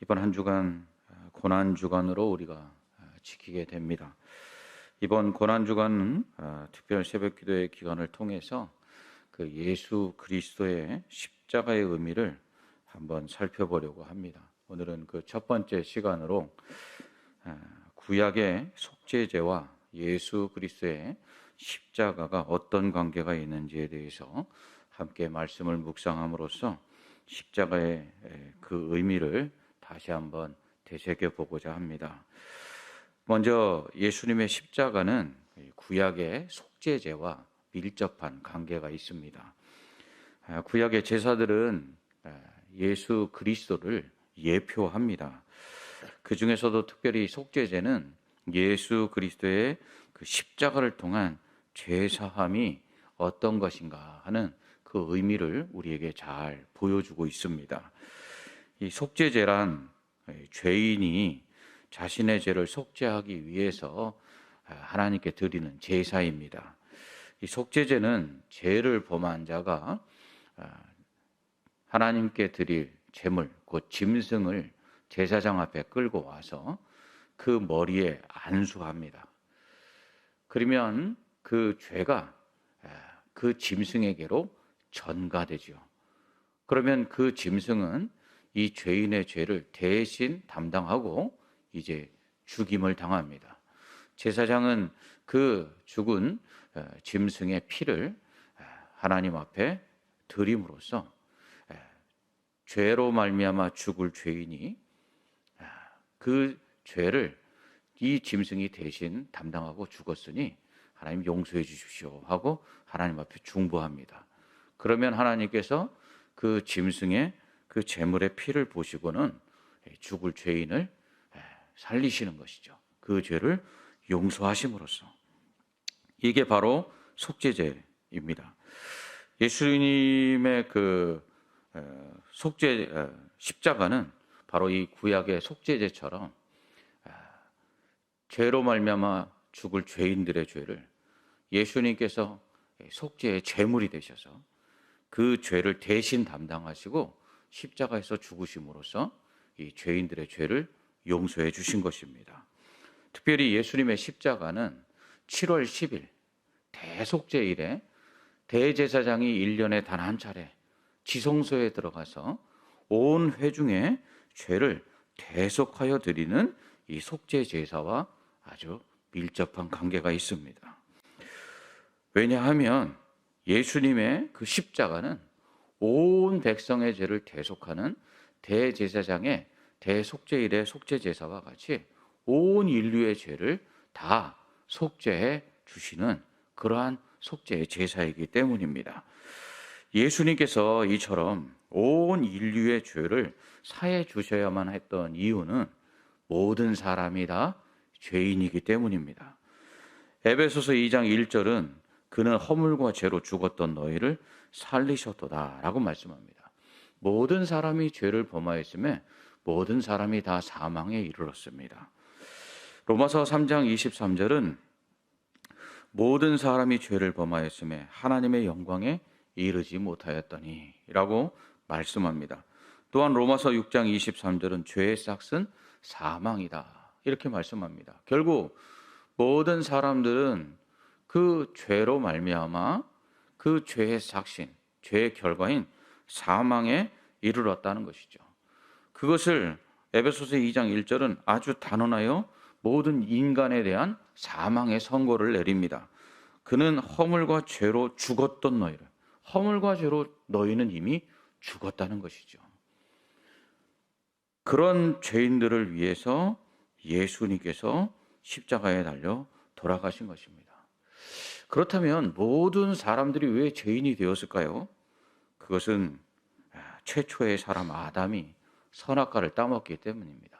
이번 한 주간 고난 주간으로 우리가 지키게 됩니다. 이번 고난 주간은 특별 새벽 기도의 기간을 통해서 그 예수 그리스도의 십자가의 의미를 한번 살펴보려고 합니다. 오늘은 그 첫 번째 시간으로 구약의 속죄제와 예수 그리스도의 십자가가 어떤 관계가 있는지에 대해서 함께 말씀을 묵상함으로써 십자가의 그 의미를 다시 한번 되새겨 보고자 합니다. 먼저 예수님의 십자가는 구약의 속죄제와 밀접한 관계가 있습니다. 구약의 제사들은 예수 그리스도를 예표합니다. 그 중에서도 특별히 속죄제는 예수 그리스도의 그 십자가를 통한 죄사함이 어떤 것인가 하는 그 의미를 우리에게 잘 보여주고 있습니다. 이 속죄제란 죄인이 자신의 죄를 속죄하기 위해서 하나님께 드리는 제사입니다. 이 속죄제는 죄를 범한 자가 하나님께 드릴 제물, 곧 짐승을 제사장 앞에 끌고 와서 그 머리에 안수합니다. 그러면 그 죄가 그 짐승에게로 전가되죠. 그러면 그 짐승은 이 죄인의 죄를 대신 담당하고 이제 죽임을 당합니다. 제사장은 그 죽은 짐승의 피를 하나님 앞에 드림으로써 죄로 말미암아 죽을 죄인이 그 죄를 이 짐승이 대신 담당하고 죽었으니 하나님 용서해 주십시오 하고 하나님 앞에 중보합니다. 그러면 하나님께서 그 짐승의 그 제물의 피를 보시고는 죽을 죄인을 살리시는 것이죠. 그 죄를 용서하심으로써. 이게 바로 속죄제입니다. 예수님의 그 십자가는 바로 이 구약의 속죄제처럼 죄로 말미암아 죽을 죄인들의 죄를 예수님께서 속죄의 제물이 되셔서 그 죄를 대신 담당하시고 십자가에서 죽으심으로써 이 죄인들의 죄를 용서해 주신 것입니다. 특별히 예수님의 십자가는 7월 10일 대속죄일에 대제사장이 1년에 단 한 차례 지성소에 들어가서 온 회중의 죄를 대속하여 드리는 이 속죄 제사와 아주 밀접한 관계가 있습니다. 왜냐하면 예수님의 그 십자가는 온 백성의 죄를 대속하는 대제사장의 대속죄일의 속죄 제사와 같이 온 인류의 죄를 다 속죄해 주시는 그러한 속죄의 제사이기 때문입니다. 예수님께서 이처럼 온 인류의 죄를 사해 주셔야만 했던 이유는 모든 사람이 다 죄인이기 때문입니다. 에베소서 2장 1절은 그는 허물과 죄로 죽었던 너희를 살리셨도다 라고 말씀합니다. 모든 사람이 죄를 범하였음에 모든 사람이 다 사망에 이르렀습니다. 로마서 3장 23절은 모든 사람이 죄를 범하였음에 하나님의 영광에 이르지 못하였더니 라고 말씀합니다. 또한 로마서 6장 23절은 죄의 싹은 사망이다 이렇게 말씀합니다. 결국 모든 사람들은 그 죄로 말미암아 그 죄의 삭신, 죄의 결과인 사망에 이르렀다는 것이죠. 그것을 에베소서 2장 1절은 아주 단언하여 모든 인간에 대한 사망의 선고를 내립니다. 그는 허물과 죄로 죽었던 너희를, 허물과 죄로 너희는 이미 죽었다는 것이죠. 그런 죄인들을 위해서 예수님께서 십자가에 달려 돌아가신 것입니다. 그렇다면 모든 사람들이 왜 죄인이 되었을까요? 그것은 최초의 사람 아담이 선악과를 따먹기 때문입니다.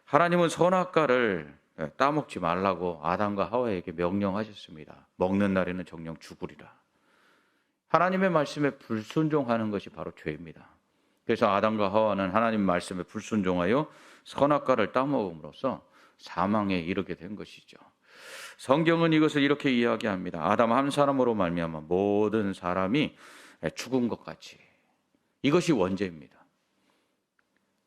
하나님은 선악과를 따먹지 말라고 아담과 하와에게 명령하셨습니다. 먹는 날에는 정녕 죽으리라. 하나님의 말씀에 불순종하는 것이 바로 죄입니다. 그래서 아담과 하와는 하나님 말씀에 불순종하여 선악과를 따먹음으로써 사망에 이르게 된 것이죠. 성경은 이것을 이렇게 이야기합니다. 아담 한 사람으로 말미암아 모든 사람이 죽은 것 같이. 이것이 원죄입니다.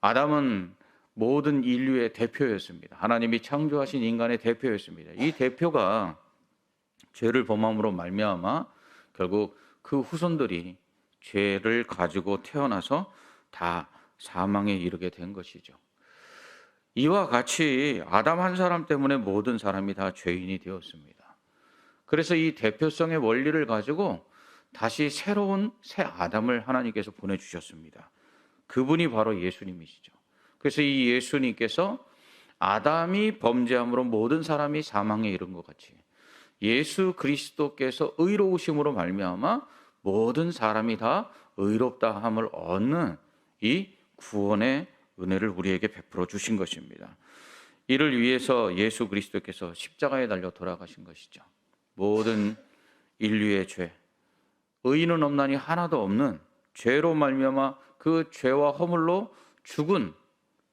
아담은 모든 인류의 대표였습니다. 하나님이 창조하신 인간의 대표였습니다. 이 대표가 죄를 범함으로 말미암아 결국 그 후손들이 죄를 가지고 태어나서 다 사망에 이르게 된 것이죠. 이와 같이 아담 한 사람 때문에 모든 사람이 다 죄인이 되었습니다. 그래서 이 대표성의 원리를 가지고 다시 새로운 새 아담을 하나님께서 보내주셨습니다. 그분이 바로 예수님이시죠. 그래서 이 예수님께서 아담이 범죄함으로 모든 사람이 사망에 이른 것 같이 예수 그리스도께서 의로우심으로 말미암아 모든 사람이 다 의롭다함을 얻는 이 구원의 은혜를 우리에게 베풀어 주신 것입니다. 이를 위해서 예수 그리스도께서 십자가에 달려 돌아가신 것이죠. 모든 인류의 죄, 의인은 없나니 하나도 없는 죄로 말미암아 그 죄와 허물로 죽은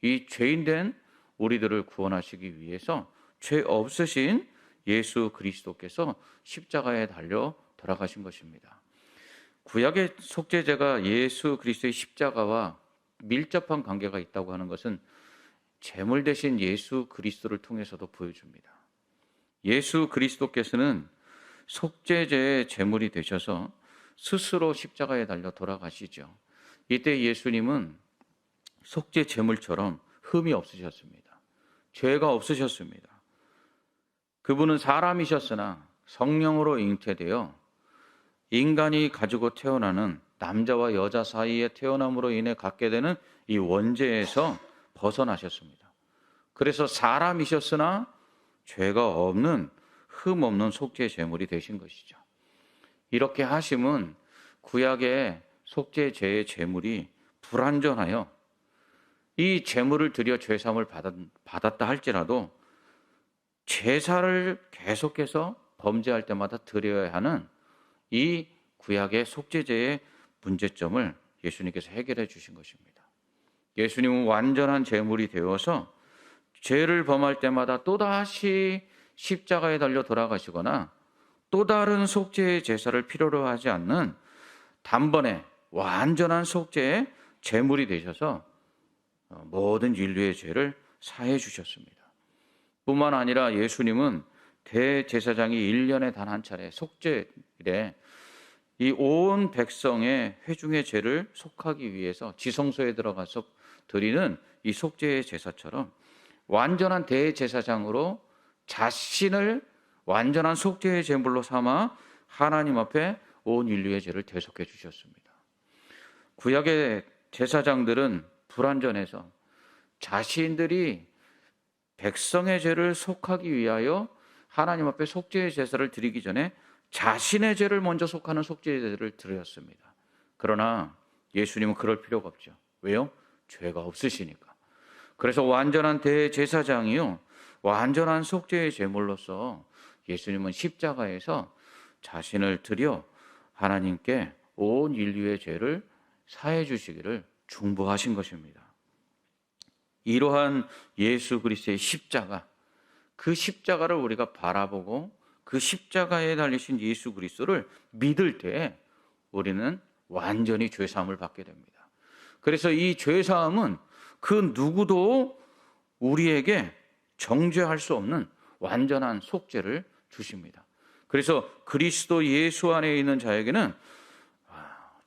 이 죄인된 우리들을 구원하시기 위해서 죄 없으신 예수 그리스도께서 십자가에 달려 돌아가신 것입니다. 구약의 속죄제가 예수 그리스도의 십자가와 밀접한 관계가 있다고 하는 것은 제물 대신 예수 그리스도를 통해서도 보여줍니다. 예수 그리스도께서는 속죄제의 제물이 되셔서 스스로 십자가에 달려 돌아가시죠. 이때 예수님은 속죄 제물처럼 흠이 없으셨습니다. 죄가 없으셨습니다. 그분은 사람이셨으나 성령으로 잉태되어 인간이 가지고 태어나는 남자와 여자 사이에 태어남으로 인해 갖게 되는 이 원죄에서 벗어나셨습니다. 그래서 사람이셨으나 죄가 없는 흠 없는 속죄 제물이 되신 것이죠. 이렇게 하심은 구약의 속죄 제의 제물이 불완전하여 이 제물을 드려 죄사함을 받았다 할지라도 제사를 계속해서 범죄할 때마다 드려야 하는 이 구약의 속죄제의 문제점을 예수님께서 해결해 주신 것입니다. 예수님은 완전한 제물이 되어서 죄를 범할 때마다 또다시 십자가에 달려 돌아가시거나 또 다른 속죄의 제사를 필요로 하지 않는 단번에 완전한 속죄의 제물이 되셔서 모든 인류의 죄를 사해 주셨습니다. 뿐만 아니라 예수님은 대제사장이 1년에 단 한 차례 속죄일에 이 온 백성의 회중의 죄를 속하기 위해서 지성소에 들어가서 드리는 이 속죄의 제사처럼 완전한 대제사장으로 자신을 완전한 속죄의 제물로 삼아 하나님 앞에 온 인류의 죄를 대속해 주셨습니다. 구약의 제사장들은 불완전해서 자신들이 백성의 죄를 속하기 위하여 하나님 앞에 속죄의 제사를 드리기 전에 자신의 죄를 먼저 속하는 속죄의 제사를 드렸습니다. 그러나 예수님은 그럴 필요가 없죠. 왜요? 죄가 없으시니까. 그래서 완전한 대제사장이요, 완전한 속죄의 제물로서 예수님은 십자가에서 자신을 드려 하나님께 온 인류의 죄를 사해 주시기를 중보하신 것입니다. 이러한 예수 그리스도의 십자가, 그 십자가를 우리가 바라보고 그 십자가에 달리신 예수 그리스도를 믿을 때 우리는 완전히 죄사함을 받게 됩니다. 그래서 이 죄사함은 그 누구도 우리에게 정죄할 수 없는 완전한 속죄를 주십니다. 그래서 그리스도 예수 안에 있는 자에게는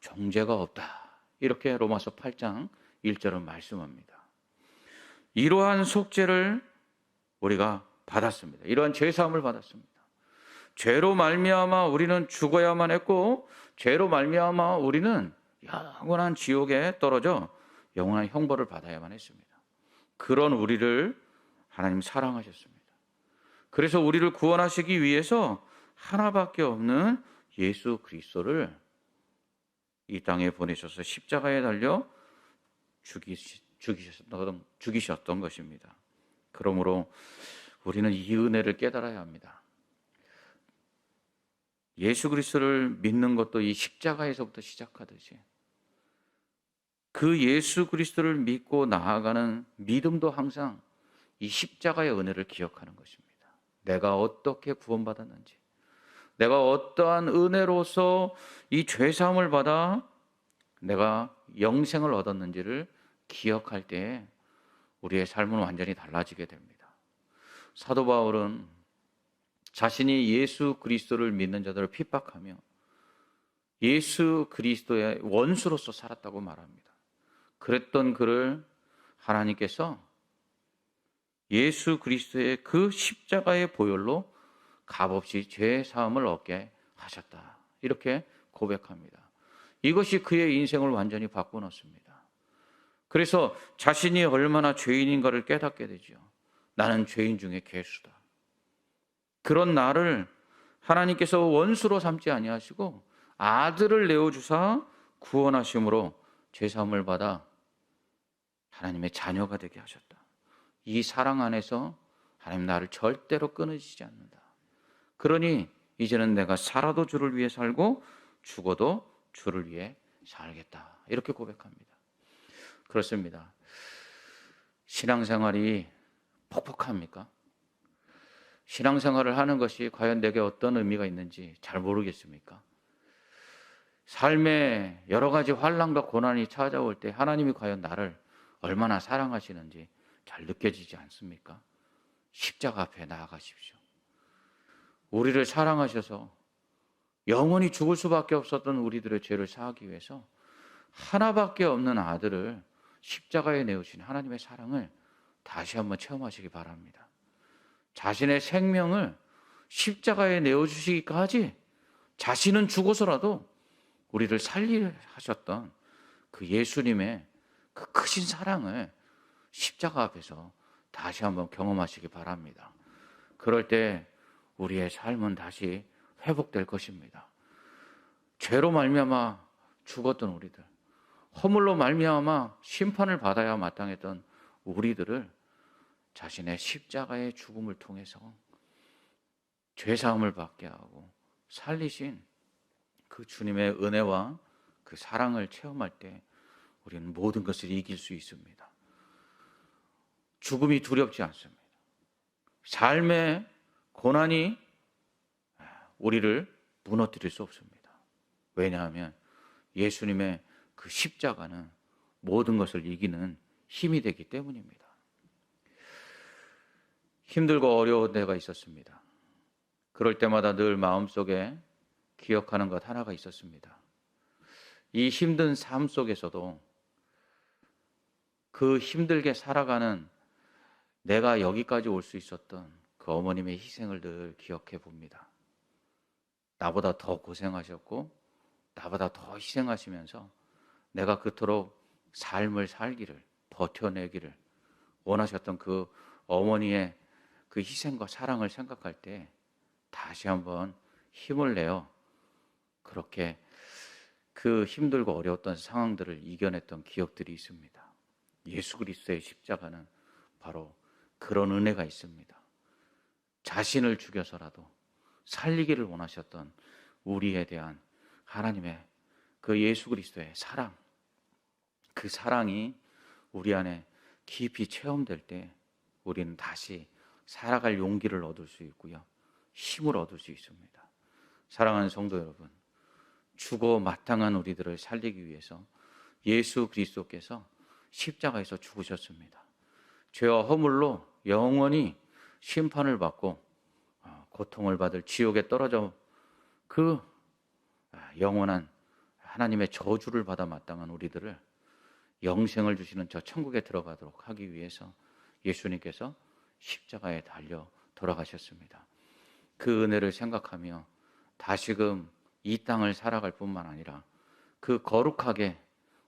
정죄가 없다, 이렇게 로마서 8장 1절은 말씀합니다. 이러한 속죄를 우리가 받았습니다. 이러한 죄사함을 받았습니다. 죄로 말미암아 우리는 죽어야만 했고, 죄로 말미암아 우리는 영원한 지옥에 떨어져 영원한 형벌을 받아야만 했습니다. 그런 우리를 하나님 사랑하셨습니다. 그래서 우리를 구원하시기 위해서 하나밖에 없는 예수 그리스도를 이 땅에 보내셔서 십자가에 달려 죽이셨던 것입니다. 그러므로 우리는 이 은혜를 깨달아야 합니다. 예수 그리스도를 믿는 것도 이 십자가에서부터 시작하듯이 그 예수 그리스도를 믿고 나아가는 믿음도 항상 이 십자가의 은혜를 기억하는 것입니다. 내가 어떻게 구원받았는지, 내가 어떠한 은혜로서 이 죄사함을 받아 내가 영생을 얻었는지를 기억할 때 우리의 삶은 완전히 달라지게 됩니다. 사도 바울은 자신이 예수 그리스도를 믿는 자들을 핍박하며 예수 그리스도의 원수로서 살았다고 말합니다. 그랬던 그를 하나님께서 예수 그리스도의 그 십자가의 보혈로 값없이 죄 사함을 얻게 하셨다. 이렇게 고백합니다. 이것이 그의 인생을 완전히 바꿔놓습니다. 그래서 자신이 얼마나 죄인인가를 깨닫게 되죠. 나는 죄인 중에 괴수다. 그런 나를 하나님께서 원수로 삼지 아니하시고 아들을 내어주사 구원하심으로 죄사함을 받아 하나님의 자녀가 되게 하셨다. 이 사랑 안에서 하나님 나를 절대로 끊으시지 않는다. 그러니 이제는 내가 살아도 주를 위해 살고 죽어도 주를 위해 살겠다. 이렇게 고백합니다. 그렇습니다. 신앙생활이 퍽퍽합니까? 신앙생활을 하는 것이 과연 내게 어떤 의미가 있는지 잘 모르겠습니까? 삶에 여러 가지 환난과 고난이 찾아올 때 하나님이 과연 나를 얼마나 사랑하시는지 잘 느껴지지 않습니까? 십자가 앞에 나아가십시오. 우리를 사랑하셔서 영원히 죽을 수밖에 없었던 우리들의 죄를 사하기 위해서 하나밖에 없는 아들을 십자가에 내으신 하나님의 사랑을 다시 한번 체험하시기 바랍니다. 자신의 생명을 십자가에 내어주시기까지 자신은 죽어서라도 우리를 살리려 하셨던 그 예수님의 그 크신 사랑을 십자가 앞에서 다시 한번 경험하시기 바랍니다. 그럴 때 우리의 삶은 다시 회복될 것입니다. 죄로 말미암아 죽었던 우리들, 허물로 말미암아 심판을 받아야 마땅했던 우리들을 자신의 십자가의 죽음을 통해서 죄사함을 받게 하고 살리신 그 주님의 은혜와 그 사랑을 체험할 때 우리는 모든 것을 이길 수 있습니다. 죽음이 두렵지 않습니다. 삶의 고난이 우리를 무너뜨릴 수 없습니다. 왜냐하면 예수님의 그 십자가는 모든 것을 이기는 힘이 되기 때문입니다. 힘들고 어려운 때가 있었습니다. 그럴 때마다 늘 마음속에 기억하는 것 하나가 있었습니다. 이 힘든 삶 속에서도 그 힘들게 살아가는 내가 여기까지 올 수 있었던 그 어머님의 희생을 늘 기억해 봅니다. 나보다 더 고생하셨고 나보다 더 희생하시면서 내가 그토록 삶을 살기를 버텨내기를 원하셨던 그 어머니의 그 희생과 사랑을 생각할 때 다시 한번 힘을 내어 그렇게 그 힘들고 어려웠던 상황들을 이겨냈던 기억들이 있습니다. 예수 그리스도의 십자가는 바로 그런 은혜가 있습니다. 자신을 죽여서라도 살리기를 원하셨던 우리에 대한 하나님의 그 예수 그리스도의 사랑, 그 사랑이 우리 안에 깊이 체험될 때 우리는 다시 살아갈 용기를 얻을 수 있고요, 힘을 얻을 수 있습니다. 사랑하는 성도 여러분, 죽어 마땅한 우리들을 살리기 위해서 예수 그리스도께서 십자가에서 죽으셨습니다. 죄와 허물로 영원히 심판을 받고 고통을 받을 지옥에 떨어져 그 영원한 하나님의 저주를 받아 마땅한 우리들을 영생을 주시는 저 천국에 들어가도록 하기 위해서 예수님께서 십자가에 달려 돌아가셨습니다. 그 은혜를 생각하며 다시금 이 땅을 살아갈 뿐만 아니라 그 거룩하게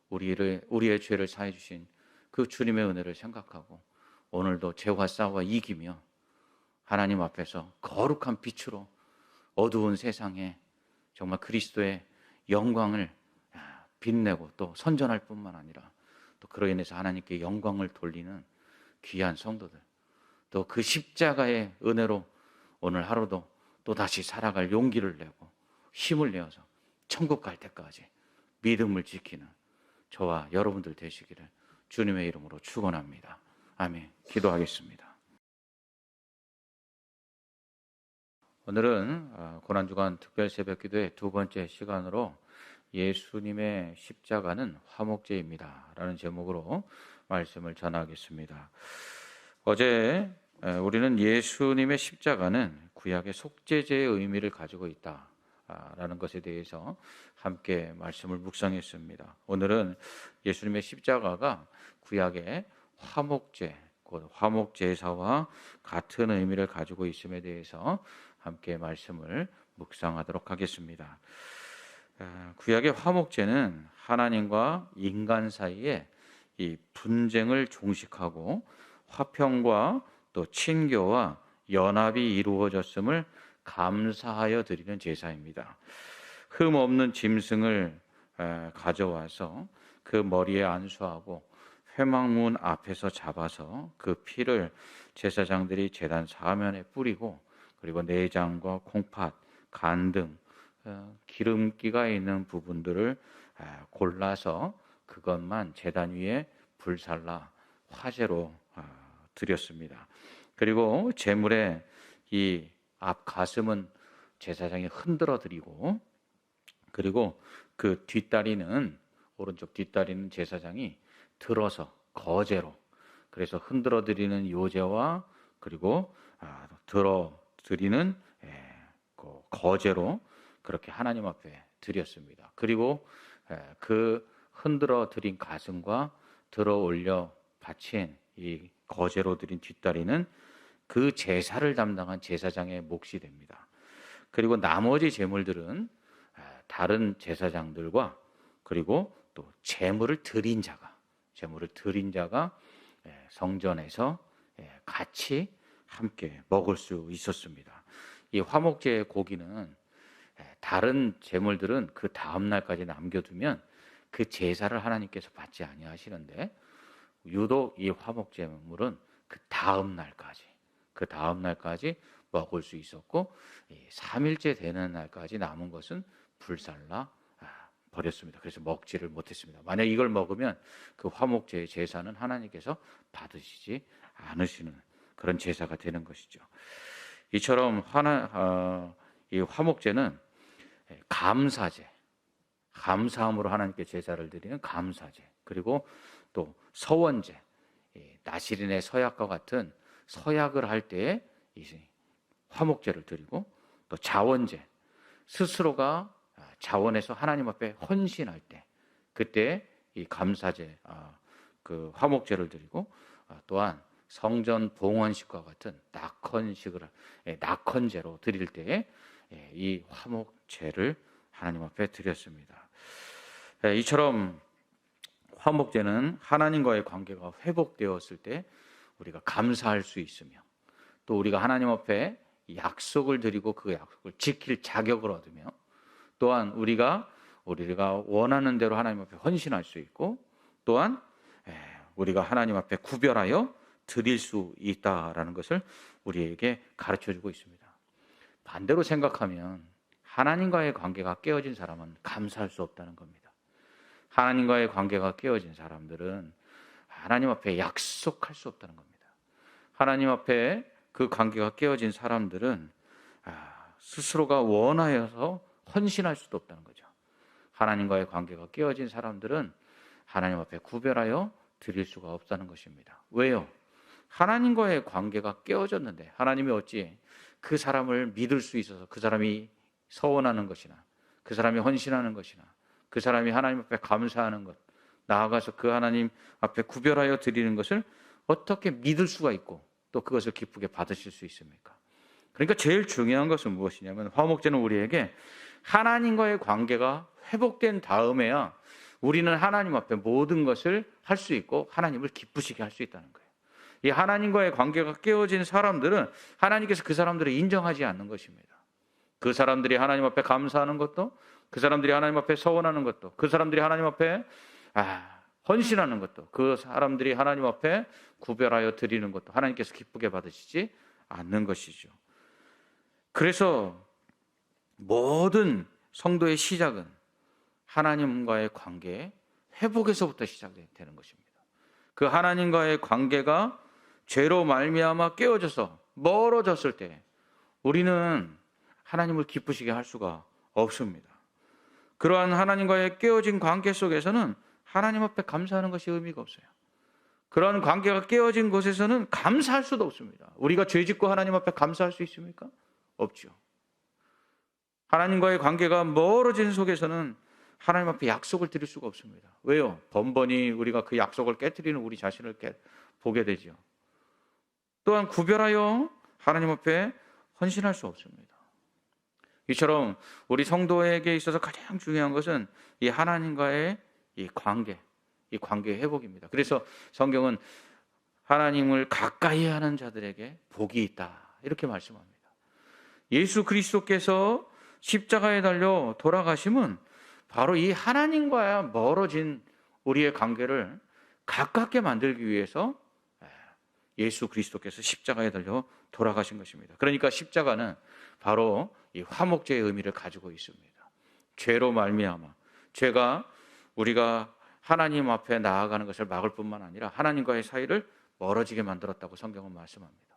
우리의 죄를 사해 주신 그 주님의 은혜를 생각하고 오늘도 죄와 싸워 이기며 하나님 앞에서 거룩한 빛으로 어두운 세상에 정말 그리스도의 영광을 빛내고 또 선전할 뿐만 아니라 또 그로 인해서 하나님께 영광을 돌리는 귀한 성도들, 또 그 십자가의 은혜로 오늘 하루도 또 다시 살아갈 용기를 내고 힘을 내어서 천국 갈 때까지 믿음을 지키는 저와 여러분들 되시기를 주님의 이름으로 축원합니다. 아멘. 기도하겠습니다. 오늘은 고난주간 특별 새벽기도의 두 번째 시간으로 예수님의 십자가는 화목제입니다 라는 제목으로 말씀을 전하겠습니다. 어제 우리는 예수님의 십자가는 구약의 속죄제의 의미를 가지고 있다라는 것에 대해서 함께 말씀을 묵상했습니다. 오늘은 예수님의 십자가가 구약의 화목제, 곧 화목제사와 같은 의미를 가지고 있음에 대해서 함께 말씀을 묵상하도록 하겠습니다. 구약의 화목제는 하나님과 인간 사이에 이 분쟁을 종식하고 화평과 또 친교와 연합이 이루어졌음을 감사하여 드리는 제사입니다. 흠 없는 짐승을 가져와서 그 머리에 안수하고 회막문 앞에서 잡아서 그 피를 제사장들이 제단 사면에 뿌리고, 그리고 내장과 콩팥, 간 등 기름기가 있는 부분들을 골라서 그것만 제단 위에 불살라 화제로 드렸습니다. 그리고 제물의 이 앞 가슴은 제사장이 흔들어 드리고, 그리고 그 뒷다리는, 오른쪽 뒷다리는 제사장이 들어서 거제로, 그래서 흔들어 드리는 요제와 그리고 들어 드리는 거제로 그렇게 하나님 앞에 드렸습니다. 그리고 그 흔들어 드린 가슴과 들어 올려 바친 이 거제로 드린 뒷다리는 그 제사를 담당한 제사장의 몫이 됩니다. 그리고 나머지 제물들은 다른 제사장들과 그리고 또 제물을 드린 자가 성전에서 같이 함께 먹을 수 있었습니다. 이 화목제의 고기는 다른 제물들은 그 다음 날까지 남겨두면 그 제사를 하나님께서 받지 아니하시는데, 유독 이 화목제물은 그 다음 날까지 먹을 수 있었고, 3일째 되는 날까지 남은 것은 불살라 버렸습니다. 그래서 먹지를 못했습니다. 만약 이걸 먹으면 그 화목제의 제사는 하나님께서 받으시지 않으시는 그런 제사가 되는 것이죠. 이처럼 이 화목제는 감사제, 감사함으로 하나님께 제사를 드리는 감사제, 그리고 또 서원제, 나시린의 서약과 같은 서약을 할 때에 화목제를 드리고, 또 자원제, 스스로가 자원해서 하나님 앞에 헌신할 때 그때 이 감사제, 그 화목제를 드리고, 또한 성전 봉헌식과 같은 낙헌제로 드릴 때에 이 화목제를 하나님 앞에 드렸습니다. 이처럼 화목제는 하나님과의 관계가 회복되었을 때 우리가 감사할 수 있으며, 또 우리가 하나님 앞에 약속을 드리고 그 약속을 지킬 자격을 얻으며, 또한 우리가 원하는 대로 하나님 앞에 헌신할 수 있고, 또한 우리가 하나님 앞에 구별하여 드릴 수 있다라는 것을 우리에게 가르쳐주고 있습니다. 반대로 생각하면 하나님과의 관계가 깨어진 사람은 감사할 수 없다는 겁니다. 하나님과의 관계가 깨어진 사람들은 하나님 앞에 약속할 수 없다는 겁니다. 하나님 앞에 그 관계가 깨어진 사람들은 스스로가 원하여서 헌신할 수도 없다는 거죠. 하나님과의 관계가 깨어진 사람들은 하나님 앞에 구별하여 드릴 수가 없다는 것입니다. 왜요? 하나님과의 관계가 깨어졌는데 하나님이 어찌 그 사람을 믿을 수 있어서 그 사람이 서원하는 것이나 그 사람이 헌신하는 것이나 그 사람이 하나님 앞에 감사하는 것, 나아가서 그 하나님 앞에 구별하여 드리는 것을 어떻게 믿을 수가 있고 또 그것을 기쁘게 받으실 수 있습니까? 그러니까 제일 중요한 것은 무엇이냐면, 화목제는 우리에게 하나님과의 관계가 회복된 다음에야 우리는 하나님 앞에 모든 것을 할 수 있고 하나님을 기쁘시게 할 수 있다는 거예요. 이 하나님과의 관계가 깨어진 사람들은 하나님께서 그 사람들을 인정하지 않는 것입니다. 그 사람들이 하나님 앞에 감사하는 것도, 그 사람들이 하나님 앞에 서원하는 것도, 그 사람들이 하나님 앞에 헌신하는 것도, 그 사람들이 하나님 앞에 구별하여 드리는 것도 하나님께서 기쁘게 받으시지 않는 것이죠. 그래서 모든 성도의 시작은 하나님과의 관계 회복에서부터 시작되는 것입니다. 그 하나님과의 관계가 죄로 말미암아 깨어져서 멀어졌을 때 우리는 하나님을 기쁘시게 할 수가 없습니다. 그러한 하나님과의 깨어진 관계 속에서는 하나님 앞에 감사하는 것이 의미가 없어요. 그러한 관계가 깨어진 곳에서는 감사할 수도 없습니다. 우리가 죄 짓고 하나님 앞에 감사할 수 있습니까? 없죠. 하나님과의 관계가 멀어진 속에서는 하나님 앞에 약속을 드릴 수가 없습니다. 왜요? 번번이 우리가 그 약속을 깨트리는 우리 자신을 보게 되죠. 또한 구별하여 하나님 앞에 헌신할 수 없습니다. 이처럼 우리 성도에게 있어서 가장 중요한 것은 이 하나님과의 이 관계의 회복입니다. 그래서 성경은 하나님을 가까이 하는 자들에게 복이 있다, 이렇게 말씀합니다. 예수 그리스도께서 십자가에 달려 돌아가심은 바로 이 하나님과 멀어진 우리의 관계를 가깝게 만들기 위해서 예수 그리스도께서 십자가에 달려 돌아가신 것입니다. 그러니까 십자가는 바로 이 화목제의 의미를 가지고 있습니다. 죄로 말미암아, 죄가 우리가 하나님 앞에 나아가는 것을 막을 뿐만 아니라 하나님과의 사이를 멀어지게 만들었다고 성경은 말씀합니다.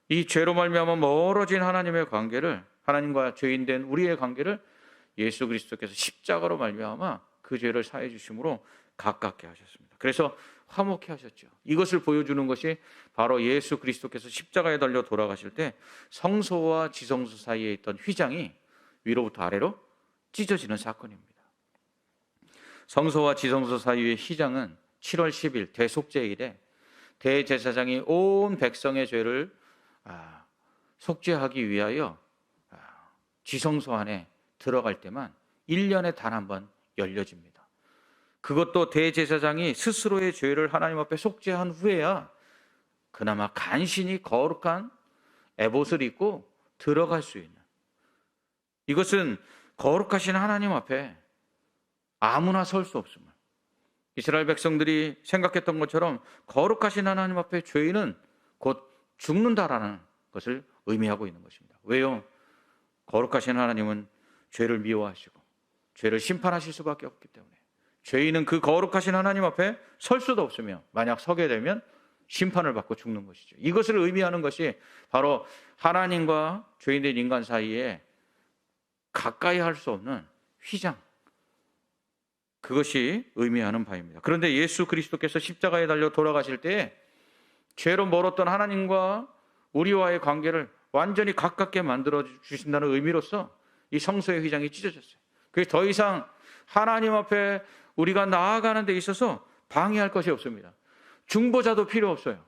이 죄로 말미암아 멀어진 하나님의 관계를, 하나님과 죄인된 우리의 관계를 예수 그리스도께서 십자가로 말미암아 그 죄를 사해 주심으로 가깝게 하셨습니다. 그래서 화목케 하셨죠. 이것을 보여주는 것이 바로 예수 그리스도께서 십자가에 달려 돌아가실 때 성소와 지성소 사이에 있던 휘장이 위로부터 아래로 찢어지는 사건입니다. 성소와 지성소 사이의 휘장은 7월 10일 대속죄일에 대제사장이 온 백성의 죄를 속죄하기 위하여 지성소 안에 들어갈 때만 1년에 단 한 번 열려집니다. 그것도 대제사장이 스스로의 죄를 하나님 앞에 속죄한 후에야 그나마 간신히 거룩한 에봇을 입고 들어갈 수 있는, 이것은 거룩하신 하나님 앞에 아무나 설 수 없음을, 이스라엘 백성들이 생각했던 것처럼 거룩하신 하나님 앞에 죄인은 곧 죽는다라는 것을 의미하고 있는 것입니다. 왜요? 거룩하신 하나님은 죄를 미워하시고 죄를 심판하실 수밖에 없기 때문에 죄인은 그 거룩하신 하나님 앞에 설 수도 없으며 만약 서게 되면 심판을 받고 죽는 것이죠. 이것을 의미하는 것이 바로 하나님과 죄인된 인간 사이에 가까이 할 수 없는 휘장, 그것이 의미하는 바입니다. 그런데 예수 그리스도께서 십자가에 달려 돌아가실 때에 죄로 멀었던 하나님과 우리와의 관계를 완전히 가깝게 만들어 주신다는 의미로서 이 성소의 휘장이 찢어졌어요. 그래서 더 이상 하나님 앞에 우리가 나아가는 데 있어서 방해할 것이 없습니다. 중보자도 필요 없어요.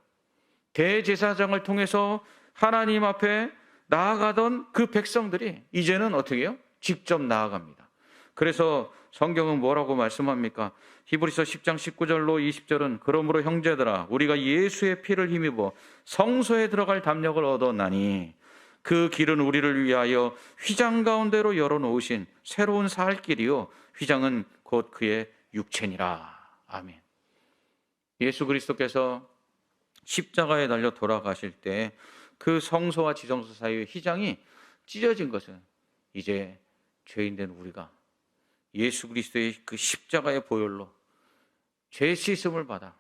대제사장을 통해서 하나님 앞에 나아가던 그 백성들이 이제는 어떻게 해요? 직접 나아갑니다. 그래서 성경은 뭐라고 말씀합니까? 히브리서 10장 19절로 20절은 그러므로 형제들아 우리가 예수의 피를 힘입어 성소에 들어갈 담력을 얻었나니 그 길은 우리를 위하여 휘장 가운데로 열어놓으신 새로운 살 길이요 휘장은 곧 그의 육체니라. 아멘. 예수 그리스도께서 십자가에 달려 돌아가실 때 그 성소와 지성소 사이의 휘장이 찢어진 것은 이제 죄인된 우리가 예수 그리스도의 그 십자가의 보혈로 죄 씻음을 받아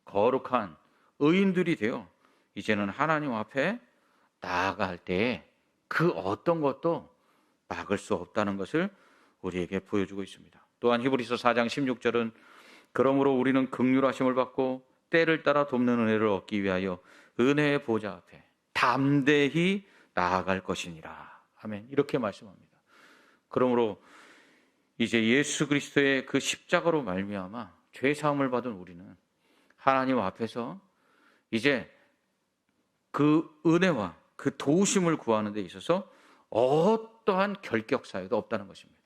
거룩한 의인들이 되어 이제는 하나님 앞에 나아갈 때에 그 어떤 것도 막을 수 없다는 것을 우리에게 보여주고 있습니다. 또한 히브리서 4장 16절은 그러므로 우리는 긍휼하심을 받고 때를 따라 돕는 은혜를 얻기 위하여 은혜의 보좌 앞에 담대히 나아갈 것이니라. 아멘. 이렇게 말씀합니다. 그러므로 이제 예수 그리스도의 그 십자가로 말미암아 죄 사함을 받은 우리는 하나님 앞에서 이제 그 은혜와 그 도우심을 구하는 데 있어서 어떠한 결격 사유도 없다는 것입니다.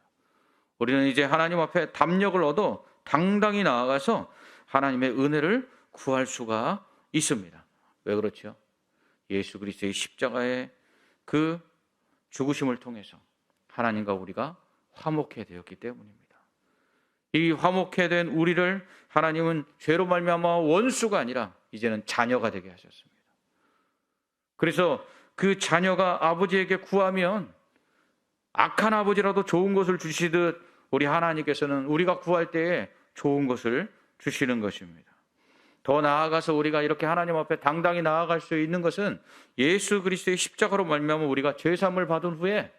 우리는 이제 하나님 앞에 담력을 얻어 당당히 나아가서 하나님의 은혜를 구할 수가 있습니다. 왜 그렇죠? 예수 그리스도의 십자가의 그 죽으심을 통해서 하나님과 우리가 화목해 되었기 때문입니다. 이 화목해 된 우리를 하나님은 죄로 말미암아 원수가 아니라 이제는 자녀가 되게 하셨습니다. 그래서 그 자녀가 아버지에게 구하면 악한 아버지라도 좋은 것을 주시듯 우리 하나님께서는 우리가 구할 때에 좋은 것을 주시는 것입니다. 더 나아가서 우리가 이렇게 하나님 앞에 당당히 나아갈 수 있는 것은 예수 그리스도의 십자가로 말미암아 우리가 죄 사함을 받은 후에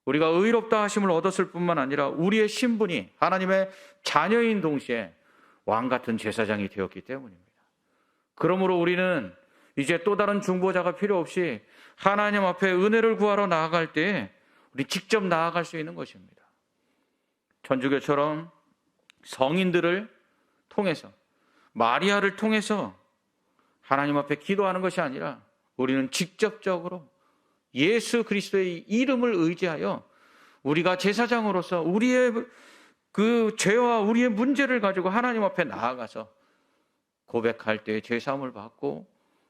우리가 의롭다 하심을 얻었을 뿐만 아니라 우리의 신분이 하나님의 자녀인 동시에 왕 같은 제사장이 되었기 때문입니다. 그러므로 우리는 이제 또 다른 중보자가 필요 없이 하나님 앞에 은혜를 구하러 나아갈 때 우리 직접 나아갈 수 있는 것입니다. 천주교처럼 성인들을 통해서, 마리아를 통해서 하나님 앞에 기도하는 것이 아니라 우리는 직접적으로 예수 그리스도의 이름을 의지하여 우리가 제사장으로서 우리의 그 죄와 우리의 문제를 가지고 하나님 앞에 나아가서 고백할 때 죄사함을 받고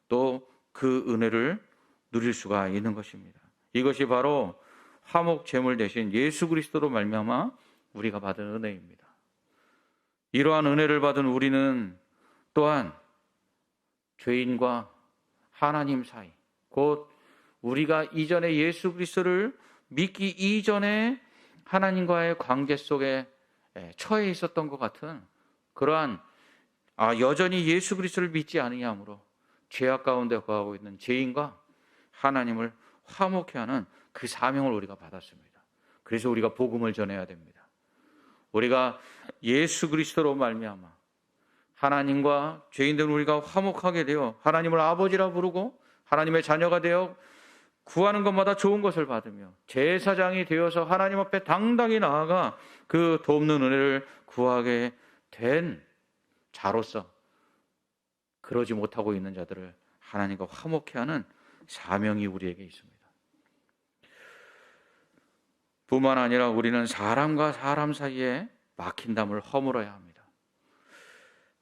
또 그 은혜를 누릴 수가 있는 것입니다. 이것이 바로 화목 제물 대신 예수 그리스도로 말미암아 우리가 받은 은혜입니다. 이러한 은혜를 받은 우리는 또한 죄인과 하나님 사이, 곧 우리가 이전에 예수 그리스도를 믿기 이전에 하나님과의 관계 속에 처해 있었던 것 같은 그러한 여전히 예수 그리스도를 믿지 아니하므로 죄악 가운데 거하고 있는 죄인과 하나님을 화목케 하는 그 사명을 우리가 받았습니다. 그래서 우리가 복음을 전해야 됩니다. 우리가 예수 그리스도로 말미암아 하나님과 죄인된 우리가 화목하게 되어 하나님을 아버지라 부르고 하나님의 자녀가 되어 구하는 것마다 좋은 것을 받으며 제사장이 되어서 하나님 앞에 당당히 나아가 그 돕는 은혜를 구하게 된 자로서 그러지 못하고 있는 자들을 하나님과 화목케 하는 사명이 우리에게 있습니다. 뿐만 아니라 우리는 사람과 사람 사이에 막힌 담을 허물어야 합니다.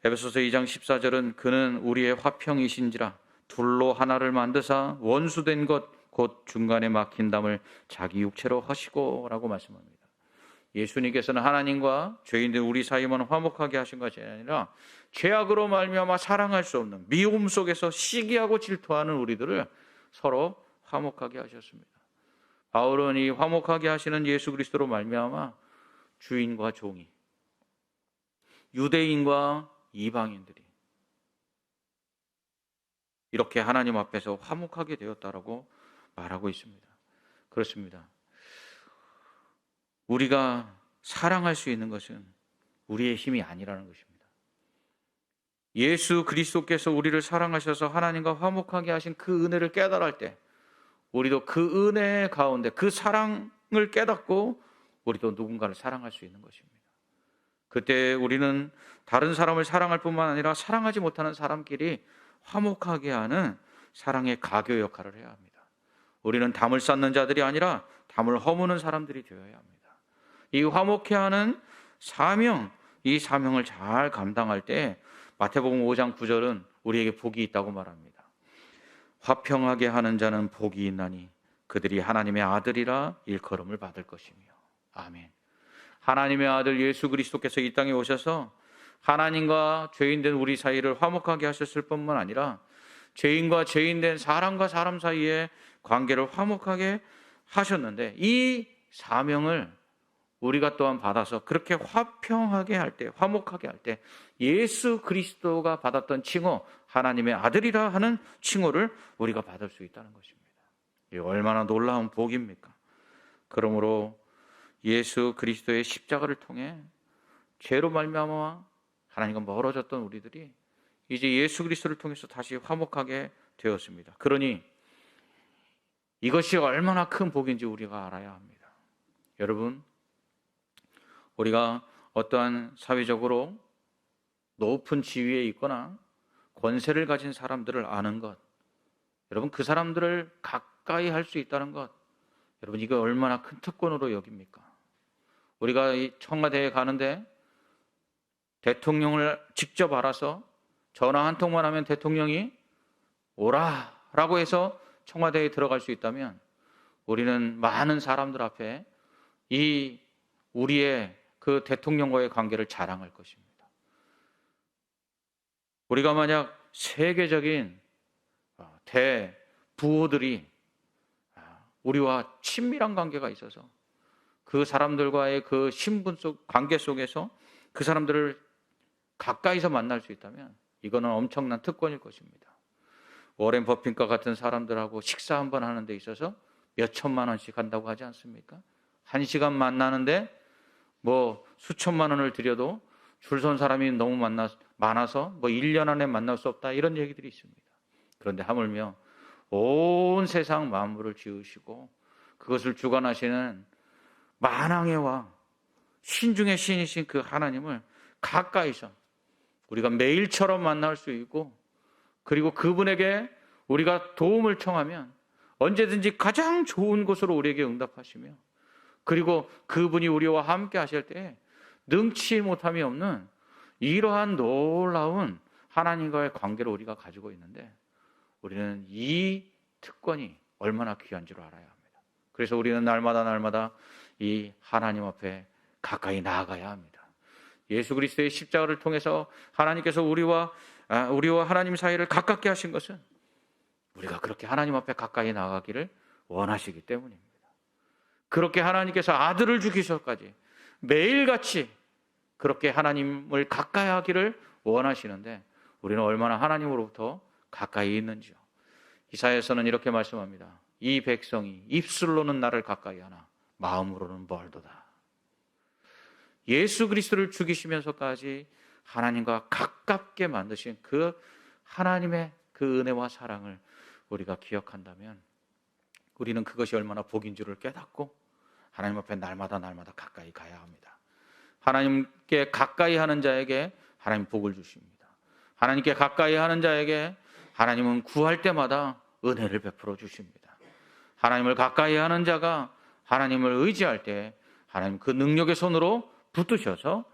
에베소서 2장 14절은 그는 우리의 화평이신지라 둘로 하나를 만드사 원수된 것 곧 중간에 막힌 담을 자기 육체로 하시고 라고 말씀합니다. 예수님께서는 하나님과 죄인들 우리 사이만 화목하게 하신 것이 아니라 죄악으로 말미암아 사랑할 수 없는 미움 속에서 시기하고 질투하는 우리들을 서로 화목하게 하셨습니다. 바울은 이 화목하게 하시는 예수 그리스도로 말미암아 주인과 종이, 유대인과 이방인들이 이렇게 하나님 앞에서 화목하게 되었다라고 말하고 있습니다. 그렇습니다. 우리가 사랑할 수 있는 것은 우리의 힘이 아니라는 것입니다. 예수 그리스도께서 우리를 사랑하셔서 하나님과 화목하게 하신 그 은혜를 깨달을 때 우리도 그 은혜 가운데 그 사랑을 깨닫고 우리도 누군가를 사랑할 수 있는 것입니다. 그때 우리는 다른 사람을 사랑할 뿐만 아니라 사랑하지 못하는 사람끼리 화목하게 하는 사랑의 가교 역할을 해야 합니다. 우리는 담을 쌓는 자들이 아니라 담을 허무는 사람들이 되어야 합니다. 이 화목케 하는 사명, 이 사명을 잘 감당할 때 마태복음 5장 9절은 우리에게 복이 있다고 말합니다. 화평하게 하는 자는 복이 있나니 그들이 하나님의 아들이라 일컬음을 받을 것이며. 아멘. 하나님의 아들 예수 그리스도께서 이 땅에 오셔서 하나님과 죄인된 우리 사이를 화목하게 하셨을 뿐만 아니라 죄인과 죄인된 사람과 사람 사이의 관계를 화목하게 하셨는데 이 사명을 우리가 또한 받아서 그렇게 화평하게 할 때, 화목하게 할 때 예수 그리스도가 받았던 칭호, 하나님의 아들이라 하는 칭호를 우리가 받을 수 있다는 것입니다. 이게 얼마나 놀라운 복입니까? 그러므로 예수 그리스도의 십자가를 통해 죄로 말미암아 하나님과 멀어졌던 우리들이 이제 예수 그리스도를 통해서 다시 화목하게 되었습니다. 그러니 이것이 얼마나 큰 복인지 우리가 알아야 합니다. 여러분, 우리가 어떠한 사회적으로 높은 지위에 있거나 권세를 가진 사람들을 아는 것, 여러분 그 사람들을 가까이 할 수 있다는 것, 여러분 이거 얼마나 큰 특권으로 여깁니까? 우리가 이 청와대에 가는데 대통령을 직접 알아서 전화 한 통만 하면 대통령이 오라라고 해서 청와대에 들어갈 수 있다면 우리는 많은 사람들 앞에 이 우리의 그 대통령과의 관계를 자랑할 것입니다. 우리가 만약 세계적인 대부호들이 우리와 친밀한 관계가 있어서 그 사람들과의 그 신분 속 관계 속에서 그 사람들을 가까이서 만날 수 있다면 이거는 엄청난 특권일 것입니다. 워렌 버핏과 같은 사람들하고 식사 한번 하는 데 있어서 몇 천만 원씩 한다고 하지 않습니까? 1시간 만나는데 뭐 수천만 원을 들여도 줄 선 사람이 너무 많아서 뭐 1년 안에 만날 수 없다, 이런 얘기들이 있습니다. 그런데 하물며 온 세상 만물을 지으시고 그것을 주관하시는 만왕의 왕, 신중의 신이신 그 하나님을 가까이서 우리가 매일처럼 만날 수 있고, 그리고 그분에게 우리가 도움을 청하면 언제든지 가장 좋은 곳으로 우리에게 응답하시며, 그리고 그분이 우리와 함께 하실 때 능치 못함이 없는 이러한 놀라운 하나님과의 관계를 우리가 가지고 있는데, 우리는 이 특권이 얼마나 귀한 줄 알아야 합니다. 그래서 우리는 날마다 이 하나님 앞에 가까이 나아가야 합니다. 예수 그리스도의 십자가를 통해서 하나님께서 우리와 하나님 사이를 가깝게 하신 것은 우리가 그렇게 하나님 앞에 가까이 나가기를 원하시기 때문입니다. 그렇게 하나님께서 아들을 주기서까지 매일같이 그렇게 하나님을 가까이 하기를 원하시는데, 우리는 얼마나 하나님으로부터 가까이 있는지요. 이사야서는 이렇게 말씀합니다. 이 백성이 입술로는 나를 가까이 하나 마음으로는 멀도다. 예수 그리스도를 죽이시면서까지 하나님과 가깝게 만드신 그 하나님의 그 은혜와 사랑을 우리가 기억한다면, 우리는 그것이 얼마나 복인 줄을 깨닫고 하나님 앞에 날마다 가까이 가야 합니다. 하나님께 가까이 하는 자에게 하나님 복을 주십니다. 하나님께 가까이 하는 자에게 하나님은 구할 때마다 은혜를 베풀어 주십니다. 하나님을 가까이 하는 자가 하나님을 의지할 때 하나님 그 능력의 손으로 붙드셔서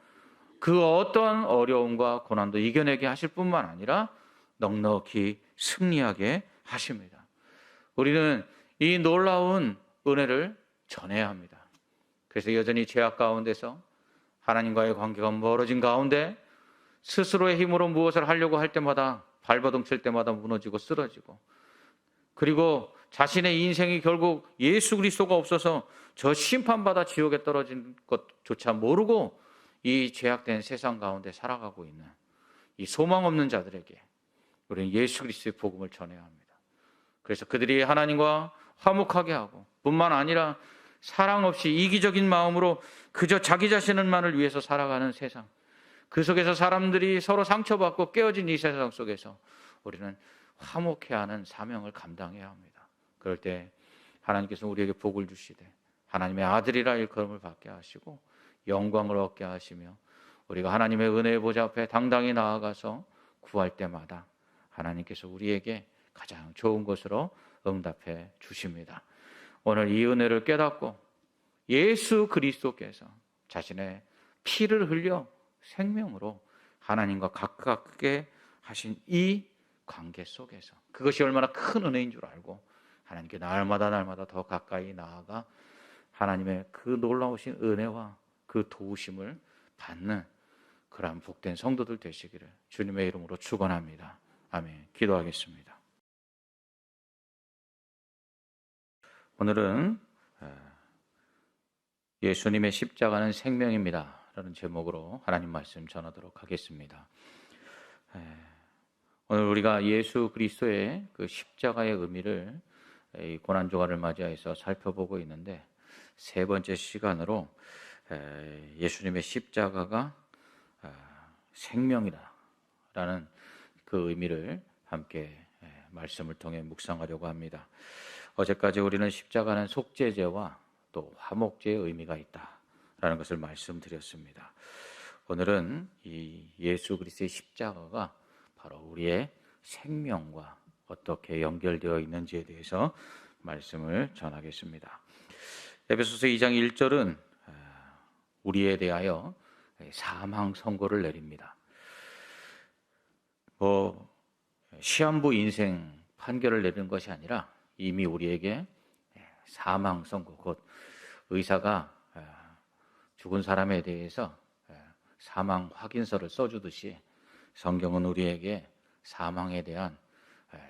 그 어떠한 어려움과 고난도 이겨내게 하실 뿐만 아니라 넉넉히 승리하게 하십니다. 우리는 이 놀라운 은혜를 전해야 합니다. 그래서 여전히 죄악 가운데서 하나님과의 관계가 멀어진 가운데 스스로의 힘으로 무엇을 하려고 할 때마다 발버둥 칠 때마다 무너지고 쓰러지고, 그리고 자신의 인생이 결국 예수 그리스도가 없어서 저 심판받아 지옥에 떨어진 것조차 모르고 이 죄악된 세상 가운데 살아가고 있는 이 소망 없는 자들에게 우리는 예수 그리스도의 복음을 전해야 합니다. 그래서 그들이 하나님과 화목하게 하고, 뿐만 아니라 사랑 없이 이기적인 마음으로 그저 자기 자신만을 위해서 살아가는 세상, 그 속에서 사람들이 서로 상처받고 깨어진 이 세상 속에서 우리는 화목해야 하는 사명을 감당해야 합니다. 그럴 때 하나님께서 우리에게 복을 주시되 하나님의 아들이라 일컬음을 받게 하시고 영광을 얻게 하시며, 우리가 하나님의 은혜의 보좌 앞에 당당히 나아가서 구할 때마다 하나님께서 우리에게 가장 좋은 것으로 응답해 주십니다. 오늘 이 은혜를 깨닫고 예수 그리스도께서 자신의 피를 흘려 생명으로 하나님과 가깝게 하신 이 관계 속에서, 그것이 얼마나 큰 은혜인 줄 알고 하나님께 날마다 더 가까이 나아가 하나님의 그 놀라우신 은혜와 그 도우심을 받는 그러한 복된 성도들 되시기를 주님의 이름으로 축원합니다. 아멘. 기도하겠습니다. 오늘은 예수님의 십자가는 생명입니다 라는 제목으로 하나님 말씀 전하도록 하겠습니다. 오늘 우리가 예수 그리스도의 그 십자가의 의미를 이 고난주간을 맞이해서 살펴보고 있는데, 세 번째 시간으로 예수님의 십자가가 생명이다라는 그 의미를 함께 말씀을 통해 묵상하려고 합니다. 어제까지 우리는 십자가는 속죄제와 또 화목제의 의미가 있다라는 것을 말씀드렸습니다. 오늘은 이 예수 그리스도의 십자가가 바로 우리의 생명과 어떻게 연결되어 있는지에 대해서 말씀을 전하겠습니다. 에베소서 2장 1절은 우리에 대하여 사망 선고를 내립니다. 시한부 인생 판결을 내리는 것이 아니라 이미 우리에게 사망 선고, 곧 의사가 죽은 사람에 대해서 사망 확인서를 써주듯이 성경은 우리에게 사망에 대한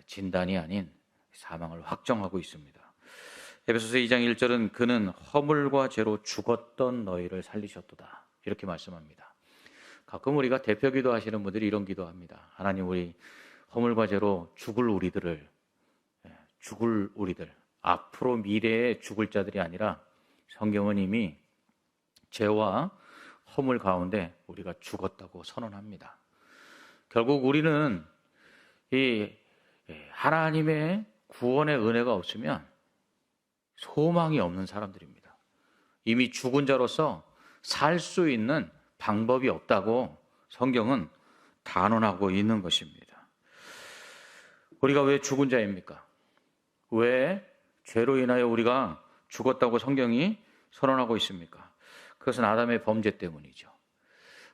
진단이 아닌 사망을 확정하고 있습니다. 에베소서 2장 1절은 그는 허물과 죄로 죽었던 너희를 살리셨도다 이렇게 말씀합니다. 가끔 우리가 대표 기도하시는 분들이 이런 기도합니다. 하나님, 우리 허물과 죄로 죽을 우리들, 앞으로 미래에 죽을 자들이 아니라 성경은 이미 죄와 허물 가운데 우리가 죽었다고 선언합니다. 결국 우리는 이 하나님의 구원의 은혜가 없으면 소망이 없는 사람들입니다. 이미 죽은 자로서 살 수 있는 방법이 없다고 성경은 단언하고 있는 것입니다. 우리가 왜 죽은 자입니까? 왜 죄로 인하여 우리가 죽었다고 성경이 선언하고 있습니까? 그것은 아담의 범죄 때문이죠.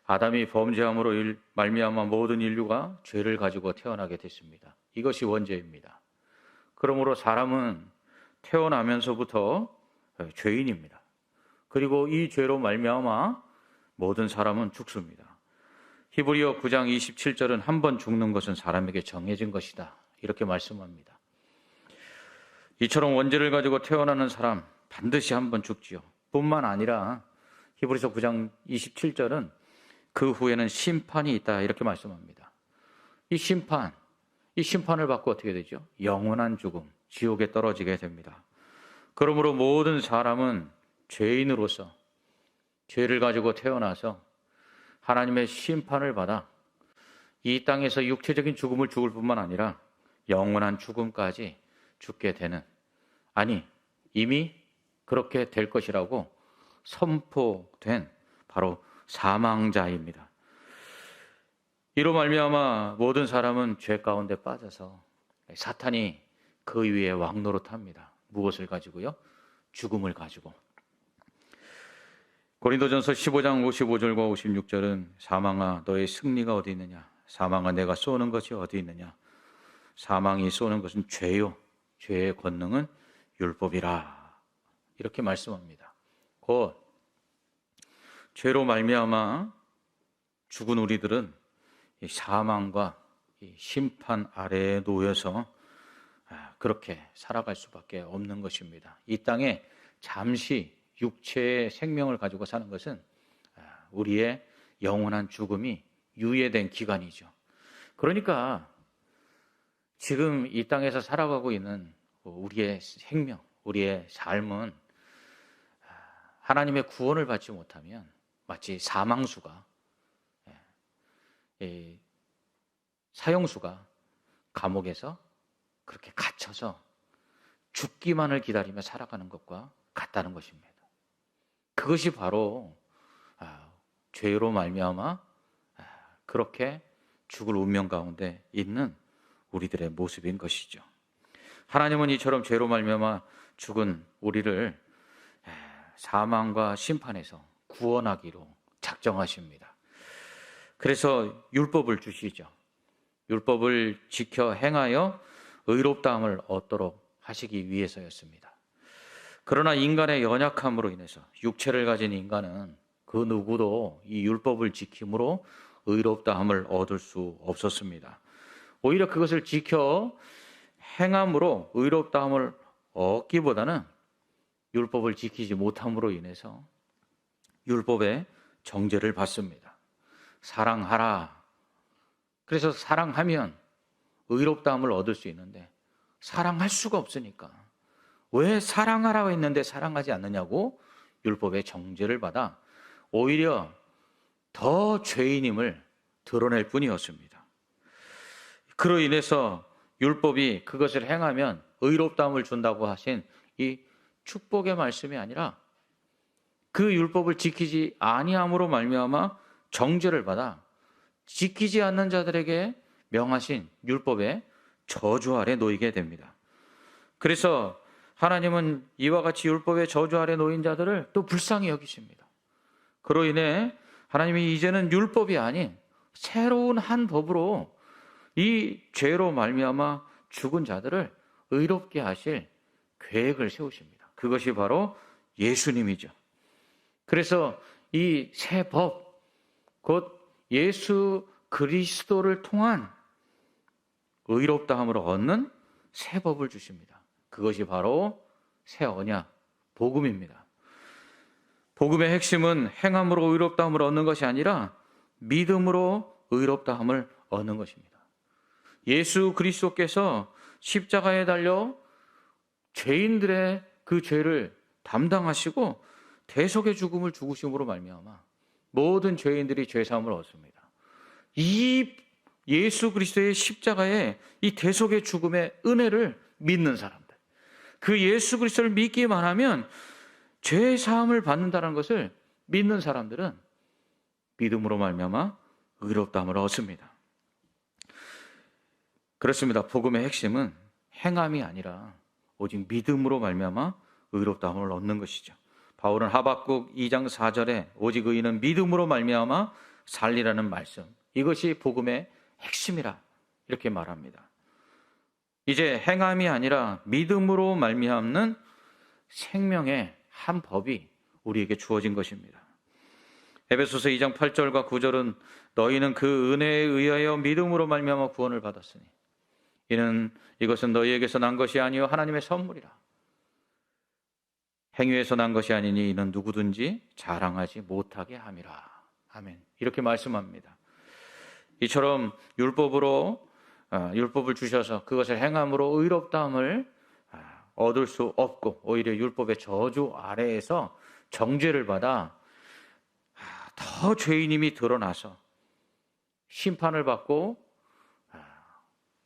아담이 범죄함으로 말미암아 모든 인류가 죄를 가지고 태어나게 됐습니다. 이것이 원죄입니다. 그러므로 사람은 태어나면서부터 죄인입니다. 그리고 이 죄로 말미암아 모든 사람은 죽습니다. 히브리어 9장 27절은 한 번 죽는 것은 사람에게 정해진 것이다, 이렇게 말씀합니다. 이처럼 원죄를 가지고 태어나는 사람 반드시 한 번 죽지요. 뿐만 아니라 히브리서 9장 27절은 그 후에는 심판이 있다, 이렇게 말씀합니다. 이 심판을 받고 어떻게 되죠? 영원한 죽음, 지옥에 떨어지게 됩니다. 그러므로 모든 사람은 죄인으로서 죄를 가지고 태어나서 하나님의 심판을 받아 이 땅에서 육체적인 죽음을 죽을 뿐만 아니라 영원한 죽음까지 죽게 되는, 아니 이미 그렇게 될 것이라고 선포된 바로 사망자입니다. 이로 말미암아 모든 사람은 죄 가운데 빠져서 사탄이 그 위에 왕노릇합니다. 무엇을 가지고요? 죽음을 가지고. 고린도전서 15장 55절과 56절은 사망아 너의 승리가 어디 있느냐? 사망아 내가 쏘는 것이 어디 있느냐? 사망이 쏘는 것은 죄요, 죄의 권능은 율법이라, 이렇게 말씀합니다. 곧 죄로 말미암아 죽은 우리들은 이 사망과 이 심판 아래에 놓여서 그렇게 살아갈 수밖에 없는 것입니다. 이 땅에 잠시 육체의 생명을 가지고 사는 것은 우리의 영원한 죽음이 유예된 기간이죠. 그러니까 지금 이 땅에서 살아가고 있는 우리의 생명, 우리의 삶은 하나님의 구원을 받지 못하면 마치 사망수가, 사형수가 감옥에서 그렇게 갇혀서 죽기만을 기다리며 살아가는 것과 같다는 것입니다. 그것이 바로 죄로 말미암아 그렇게 죽을 운명 가운데 있는 우리들의 모습인 것이죠. 하나님은 이처럼 죄로 말미암아 죽은 우리를 사망과 심판에서 구원하기로 작정하십니다. 그래서 율법을 주시죠. 율법을 지켜 행하여 의롭다함을 얻도록 하시기 위해서였습니다. 그러나 인간의 연약함으로 인해서 육체를 가진 인간은 그 누구도 이 율법을 지킴으로 의롭다함을 얻을 수 없었습니다. 오히려 그것을 지켜 행함으로 의롭다함을 얻기보다는 율법을 지키지 못함으로 인해서 율법의 정죄를 받습니다. 사랑하라. 그래서 사랑하면 의롭다함을 얻을 수 있는데 사랑할 수가 없으니까 왜 사랑하라고 했는데 사랑하지 않느냐고 율법의 정죄를 받아 오히려 더 죄인임을 드러낼 뿐이었습니다. 그로 인해서 율법이 그것을 행하면 의롭다함을 준다고 하신 이 축복의 말씀이 아니라 그 율법을 지키지 아니함으로 말미암아 정죄를 받아 지키지 않는 자들에게 명하신 율법의 저주 아래 놓이게 됩니다. 그래서 하나님은 이와 같이 율법의 저주 아래 놓인 자들을 또 불쌍히 여기십니다. 그로 인해 하나님이 이제는 율법이 아닌 새로운 한 법으로 이 죄로 말미암아 죽은 자들을 의롭게 하실 계획을 세우십니다. 그것이 바로 예수님이죠. 그래서 이 새 법, 곧 예수 그리스도를 통한 의롭다함을 얻는 새 법을 주십니다. 그것이 바로 새 언약, 복음입니다. 복음의 핵심은 행함으로 의롭다함을 얻는 것이 아니라 믿음으로 의롭다함을 얻는 것입니다. 예수 그리스도께서 십자가에 달려 죄인들의 그 죄를 담당하시고 대속의 죽음을 죽으심으로 말미암아 모든 죄인들이 죄 사함을 얻습니다. 이 예수 그리스도의 십자가의 이 대속의 죽음의 은혜를 믿는 사람들, 그 예수 그리스도를 믿기만 하면 죄 사함을 받는다는 것을 믿는 사람들은 믿음으로 말미암아 의롭다함을 얻습니다. 그렇습니다. 복음의 핵심은 행함이 아니라 오직 믿음으로 말미암아 의롭다함을 얻는 것이죠. 바울은 하박국 2장 4절에 오직 의인은 믿음으로 말미암아 살리라는 말씀, 이것이 복음의 핵심이라 이렇게 말합니다. 이제 행함이 아니라 믿음으로 말미암는 생명의 한 법이 우리에게 주어진 것입니다. 에베소서 2장 8절과 9절은 너희는 그 은혜에 의하여 믿음으로 말미암아 구원을 받았으니 이것은 너희에게서 난 것이 아니요 하나님의 선물이라. 행위에서 난 것이 아니니 이는 누구든지 자랑하지 못하게 함이라. 아멘. 이렇게 말씀합니다. 이처럼 율법을 주셔서 그것을 행함으로 의롭다함을 얻을 수 없고 오히려 율법의 저주 아래에서 정죄를 받아 더 죄인임이 드러나서 심판을 받고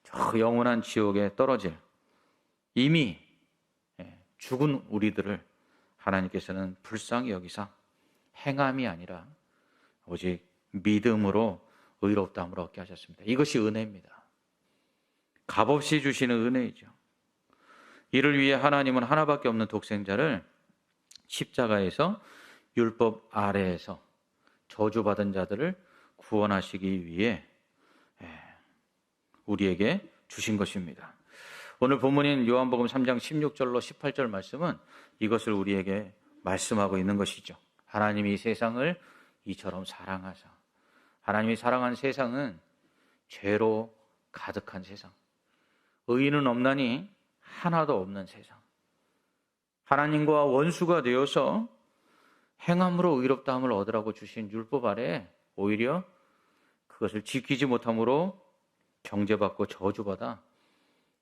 저 영원한 지옥에 떨어질 이미 죽은 우리들을 하나님께서는 불쌍히 여기사 행함이 아니라 오직 믿음으로 의롭다함을 얻게 하셨습니다. 이것이 은혜입니다. 값없이 주시는 은혜이죠. 이를 위해 하나님은 하나밖에 없는 독생자를 십자가에서 율법 아래에서 저주받은 자들을 구원하시기 위해 우리에게 주신 것입니다. 오늘 본문인 요한복음 3장 16절로 18절 말씀은 이것을 우리에게 말씀하고 있는 것이죠. 하나님이 세상을 이처럼 사랑하사, 하나님이 사랑한 세상은 죄로 가득한 세상, 의인은 없나니 하나도 없는 세상, 하나님과 원수가 되어서 행함으로 의롭다함을 얻으라고 주신 율법 아래 오히려 그것을 지키지 못함으로 정죄받고 저주받아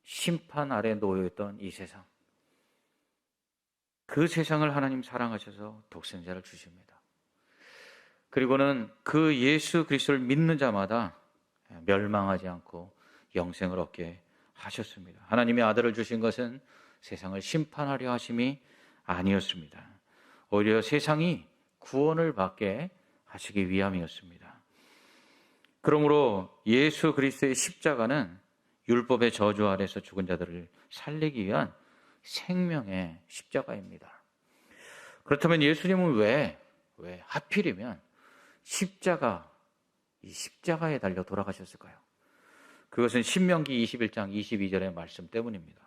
심판 아래 놓여있던 이 세상, 그 세상을 하나님 사랑하셔서 독생자를 주십니다. 그리고는 그 예수 그리스도를 믿는 자마다 멸망하지 않고 영생을 얻게 하셨습니다. 하나님의 아들을 주신 것은 세상을 심판하려 하심이 아니었습니다. 오히려 세상이 구원을 받게 하시기 위함이었습니다. 그러므로 예수 그리스도의 십자가는 율법의 저주 아래서 죽은 자들을 살리기 위한 생명의 십자가입니다. 그렇다면 예수님은 왜 하필이면 이 십자가에 달려 돌아가셨을까요? 그것은 신명기 21장 22절의 말씀 때문입니다.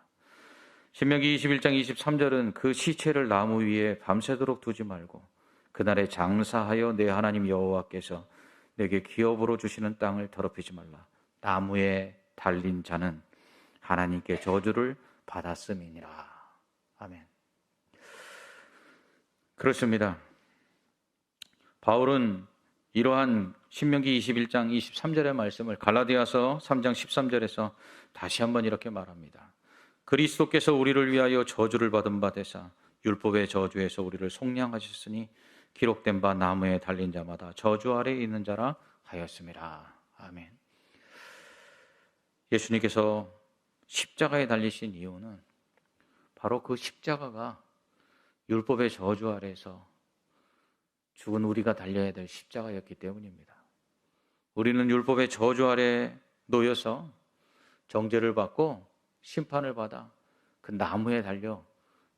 신명기 21장 23절은 그 시체를 나무 위에 밤새도록 두지 말고 그날에 장사하여 내 하나님 여호와께서 내게 기업으로 주시는 땅을 더럽히지 말라. 나무에 달린 자는 하나님께 저주를 받았음이니라. 아멘. 그렇습니다. 바울은 이러한 신명기 21장 23절의 말씀을 갈라디아서 3장 13절에서 다시 한번 이렇게 말합니다. 그리스도께서 우리를 위하여 저주를 받은 바 되사 율법의 저주에서 우리를 속량하셨으니 기록된 바 나무에 달린 자마다 저주 아래에 있는 자라 하였음이라. 아멘. 예수님께서 십자가에 달리신 이유는 바로 그 십자가가 율법의 저주 아래에서 죽은 우리가 달려야 될 십자가였기 때문입니다. 우리는 율법의 저주 아래에 놓여서 정죄를 받고 심판을 받아 그 나무에 달려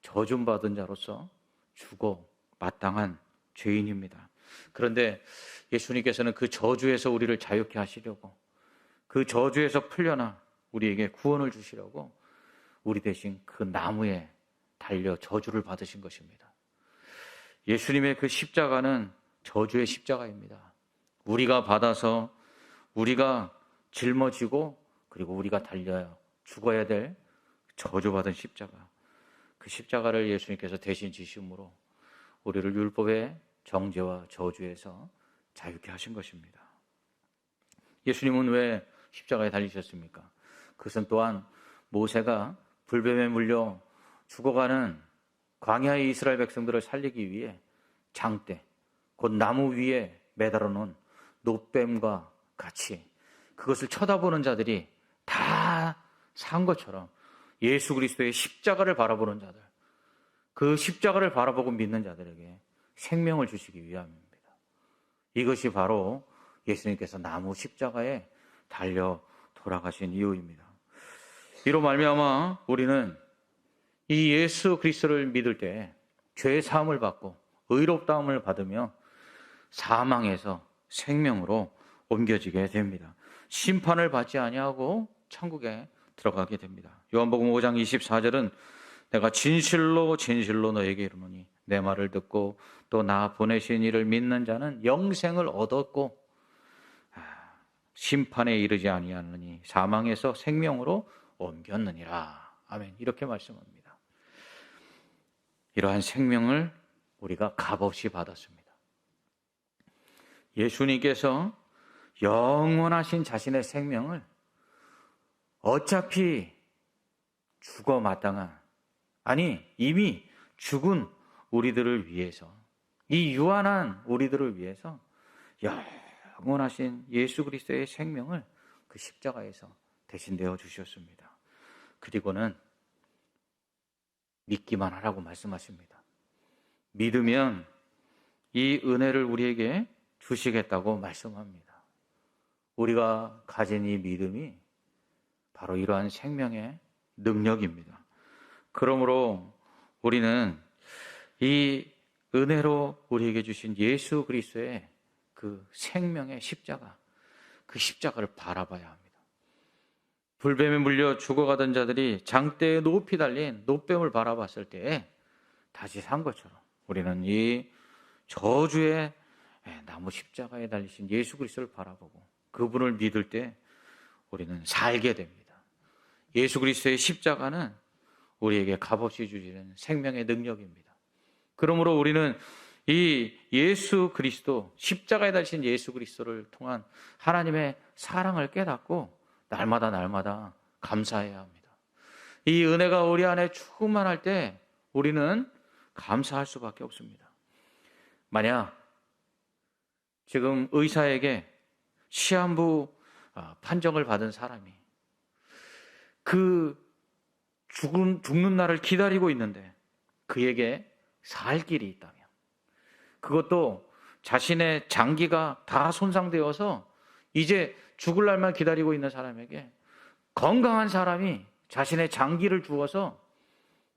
저주받은 자로서 죽어 마땅한 죄인입니다. 그런데 예수님께서는 그 저주에서 우리를 자유케 하시려고, 그 저주에서 풀려나 우리에게 구원을 주시려고 우리 대신 그 나무에 달려 저주를 받으신 것입니다. 예수님의 그 십자가는 저주의 십자가입니다. 우리가 받아서 우리가 짊어지고 그리고 우리가 달려야 죽어야 될 저주받은 십자가, 그 십자가를 예수님께서 대신 지심으로 우리를 율법의 정죄와 저주에서 자유케 하신 것입니다. 예수님은 왜 십자가에 달리셨습니까? 그것은 또한 모세가 불뱀에 물려 죽어가는 광야의 이스라엘 백성들을 살리기 위해 장대, 곧 나무 위에 매달아 놓은 노뱀과 같이 그것을 쳐다보는 자들이 다 산 것처럼 예수 그리스도의 십자가를 바라보는 자들, 그 십자가를 바라보고 믿는 자들에게 생명을 주시기 위함입니다. 이것이 바로 예수님께서 나무 십자가에 달려 돌아가신 이유입니다. 이로 말미암아 우리는 이 예수 그리스도를 믿을 때 죄 사함을 받고 의롭다함을 받으며 사망에서 생명으로 옮겨지게 됩니다. 심판을 받지 아니하고 천국에 들어가게 됩니다. 요한복음 5장 24절은 내가 진실로 진실로 너에게 이르노니 내 말을 듣고 또 나 보내신 이를 믿는 자는 영생을 얻었고 심판에 이르지 아니하느니 사망에서 생명으로 옮겼느니라. 아멘. 이렇게 말씀합니다. 이러한 생명을 우리가 값없이 받았습니다. 예수님께서 영원하신 자신의 생명을 어차피 죽어 마땅한, 아니 이미 죽은 우리들을 위해서, 이 유한한 우리들을 위해서 영원하신 예수 그리스도의 생명을 그 십자가에서 대신 내어 주셨습니다. 그리고는 믿기만 하라고 말씀하십니다. 믿으면 이 은혜를 우리에게 주시겠다고 말씀합니다. 우리가 가진 이 믿음이 바로 이러한 생명의 능력입니다. 그러므로 우리는 이 은혜로 우리에게 주신 예수 그리스도의 그 생명의 십자가, 그 십자가를 바라봐야 합니다. 불뱀에 물려 죽어가던 자들이 장대에 높이 달린 노뱀을 바라봤을 때 다시 산 것처럼 우리는 이 저주의 나무 십자가에 달리신 예수 그리스도를 바라보고 그분을 믿을 때 우리는 살게 됩니다. 예수 그리스도의 십자가는 우리에게 값없이 주시는 생명의 능력입니다. 그러므로 우리는 이 예수 그리스도, 십자가에 달리신 예수 그리스도를 통한 하나님의 사랑을 깨닫고 날마다 감사해야 합니다. 이 은혜가 우리 안에 충만할 때 우리는 감사할 수밖에 없습니다. 만약 지금 의사에게 시한부 판정을 받은 사람이 그 죽는 날을 기다리고 있는데 그에게 살 길이 있다면, 그것도 자신의 장기가 다 손상되어서 이제 죽을 날만 기다리고 있는 사람에게 건강한 사람이 자신의 장기를 주어서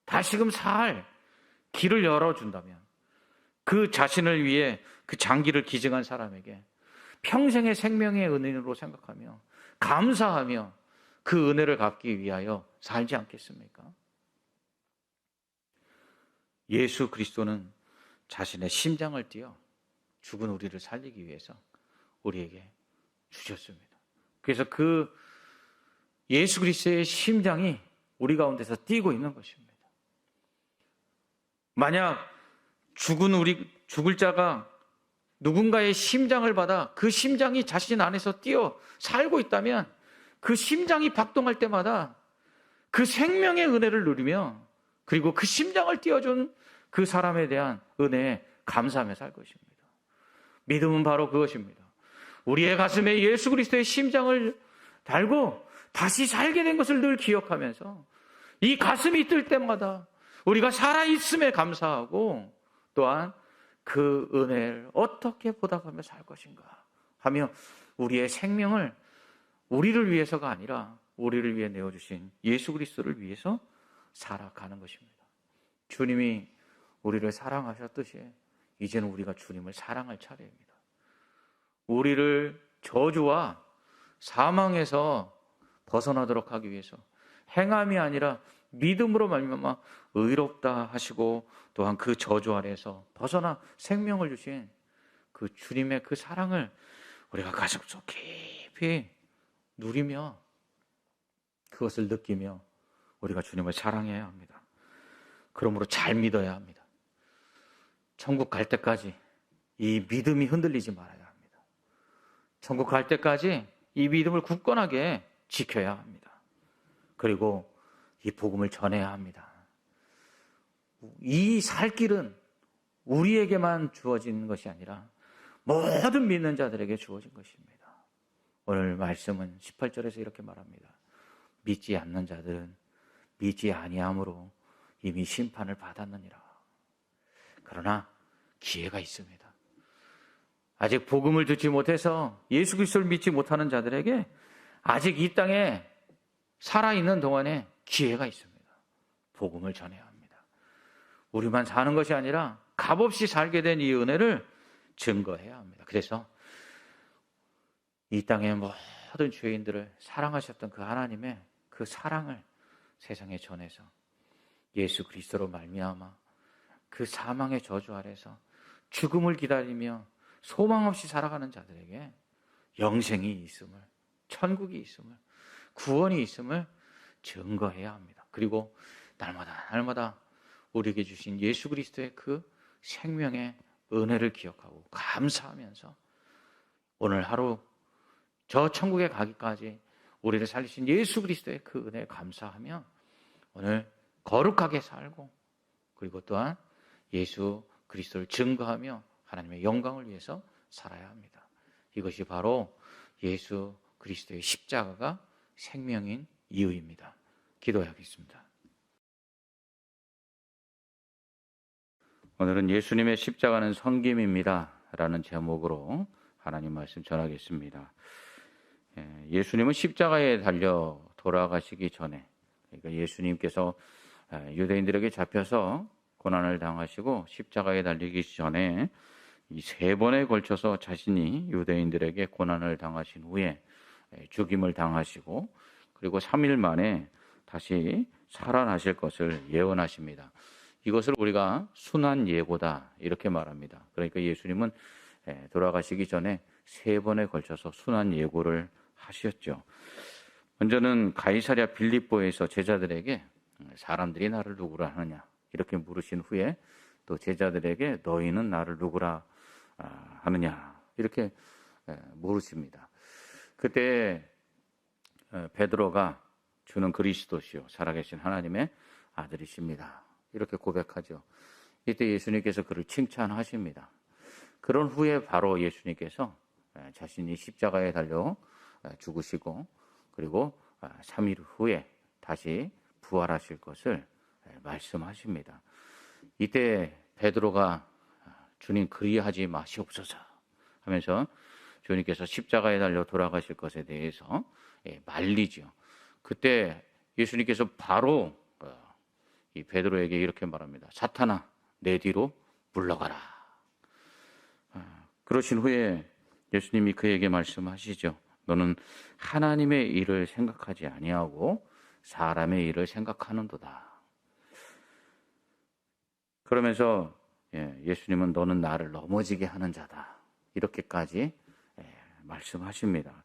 다시금 살 길을 열어준다면, 그 자신을 위해 그 장기를 기증한 사람에게 평생의 생명의 은혜로 생각하며 감사하며 그 은혜를 갚기 위하여 살지 않겠습니까? 예수 그리스도는 자신의 심장을 띄어 죽은 우리를 살리기 위해서 우리에게 주셨습니다. 그래서 그 예수 그리스도의 심장이 우리 가운데서 뛰고 있는 것입니다. 만약 죽을 자가 누군가의 심장을 받아 그 심장이 자신 안에서 뛰어 살고 있다면 그 심장이 박동할 때마다 그 생명의 은혜를 누리며 그리고 그 심장을 띄워준 그 사람에 대한 은혜에 감사하며 살 것입니다. 믿음은 바로 그것입니다. 우리의 가슴에 예수 그리스도의 심장을 달고 다시 살게 된 것을 늘 기억하면서 이 가슴이 뜰 때마다 우리가 살아있음에 감사하고 또한 그 은혜를 어떻게 보답하며 살 것인가 하며 우리의 생명을 우리를 위해서가 아니라 우리를 위해 내어주신 예수 그리스도를 위해서 살아가는 것입니다. 주님이 우리를 사랑하셨듯이 이제는 우리가 주님을 사랑할 차례입니다. 우리를 저주와 사망에서 벗어나도록 하기 위해서 행함이 아니라 믿음으로 말미암아 의롭다 하시고 또한 그 저주 아래에서 벗어나 생명을 주신 그 주님의 그 사랑을 우리가 가슴속 깊이 누리며 그것을 느끼며 우리가 주님을 사랑해야 합니다. 그러므로 잘 믿어야 합니다. 천국 갈 때까지 이 믿음이 흔들리지 말아야 합니다. 천국 갈 때까지 이 믿음을 굳건하게 지켜야 합니다. 그리고 이 복음을 전해야 합니다. 이 살 길은 우리에게만 주어진 것이 아니라 모든 믿는 자들에게 주어진 것입니다. 오늘 말씀은 18절에서 이렇게 말합니다. 믿지 않는 자들은 믿지 아니함으로 이미 심판을 받았느니라. 그러나 기회가 있습니다. 아직 복음을 듣지 못해서 예수 그리스도를 믿지 못하는 자들에게 아직 이 땅에 살아있는 동안에 기회가 있습니다. 복음을 전해야 합니다. 우리만 사는 것이 아니라 값없이 살게 된 이 은혜를 증거해야 합니다. 그래서 이 땅의 모든 죄인들을 사랑하셨던 그 하나님의 그 사랑을 세상에 전해서 예수 그리스도로 말미암아 그 사망의 저주 아래서 죽음을 기다리며 소망 없이 살아가는 자들에게 영생이 있음을, 천국이 있음을, 구원이 있음을 증거해야 합니다. 그리고 날마다 우리에게 주신 예수 그리스도의 그 생명의 은혜를 기억하고 감사하면서 오늘 하루 저 천국에 가기까지 우리를 살리신 예수 그리스도의 그 은혜에 감사하며 오늘 거룩하게 살고 그리고 또한 예수 그리스도를 증거하며 하나님의 영광을 위해서 살아야 합니다. 이것이 바로 예수 그리스도의 십자가가 생명인 이유입니다. 기도하겠습니다. 오늘은 예수님의 십자가는 섬김입니다 라는 제목으로 하나님 말씀 전하겠습니다. 예수님은 십자가에 달려 돌아가시기 전에, 그러니까 예수님께서 유대인들에게 잡혀서 고난을 당하시고 십자가에 달리기 전에 이 3번에 걸쳐서 자신이 유대인들에게 고난을 당하신 후에 죽임을 당하시고 그리고 3일 만에 다시 살아나실 것을 예언하십니다. 이것을 우리가 순한 예고다 이렇게 말합니다. 그러니까 예수님은 돌아가시기 전에 3번에 걸쳐서 순한 예고를 하셨죠. 먼저는 가이사랴 빌립보에서 제자들에게 사람들이 나를 누구라 하느냐 이렇게 물으신 후에 또 제자들에게 너희는 나를 누구라 하느냐 이렇게 물으십니다. 그때 베드로가 주는 그리스도시요 살아계신 하나님의 아들이십니다 이렇게 고백하죠. 이때 예수님께서 그를 칭찬하십니다. 그런 후에 바로 예수님께서 자신이 십자가에 달려 죽으시고 그리고 3일 후에 다시 부활하실 것을 말씀하십니다. 이때 베드로가 주님 그리하지 마시옵소서 하면서 주님께서 십자가에 달려 돌아가실 것에 대해서 말리죠. 그때 예수님께서 바로 이 베드로에게 이렇게 말합니다. 사탄아 내 뒤로 물러가라. 그러신 후에 예수님이 그에게 말씀하시죠. 너는 하나님의 일을 생각하지 아니하고 사람의 일을 생각하는도다. 그러면서 예수님은 너는 나를 넘어지게 하는 자다. 이렇게까지 말씀하십니다.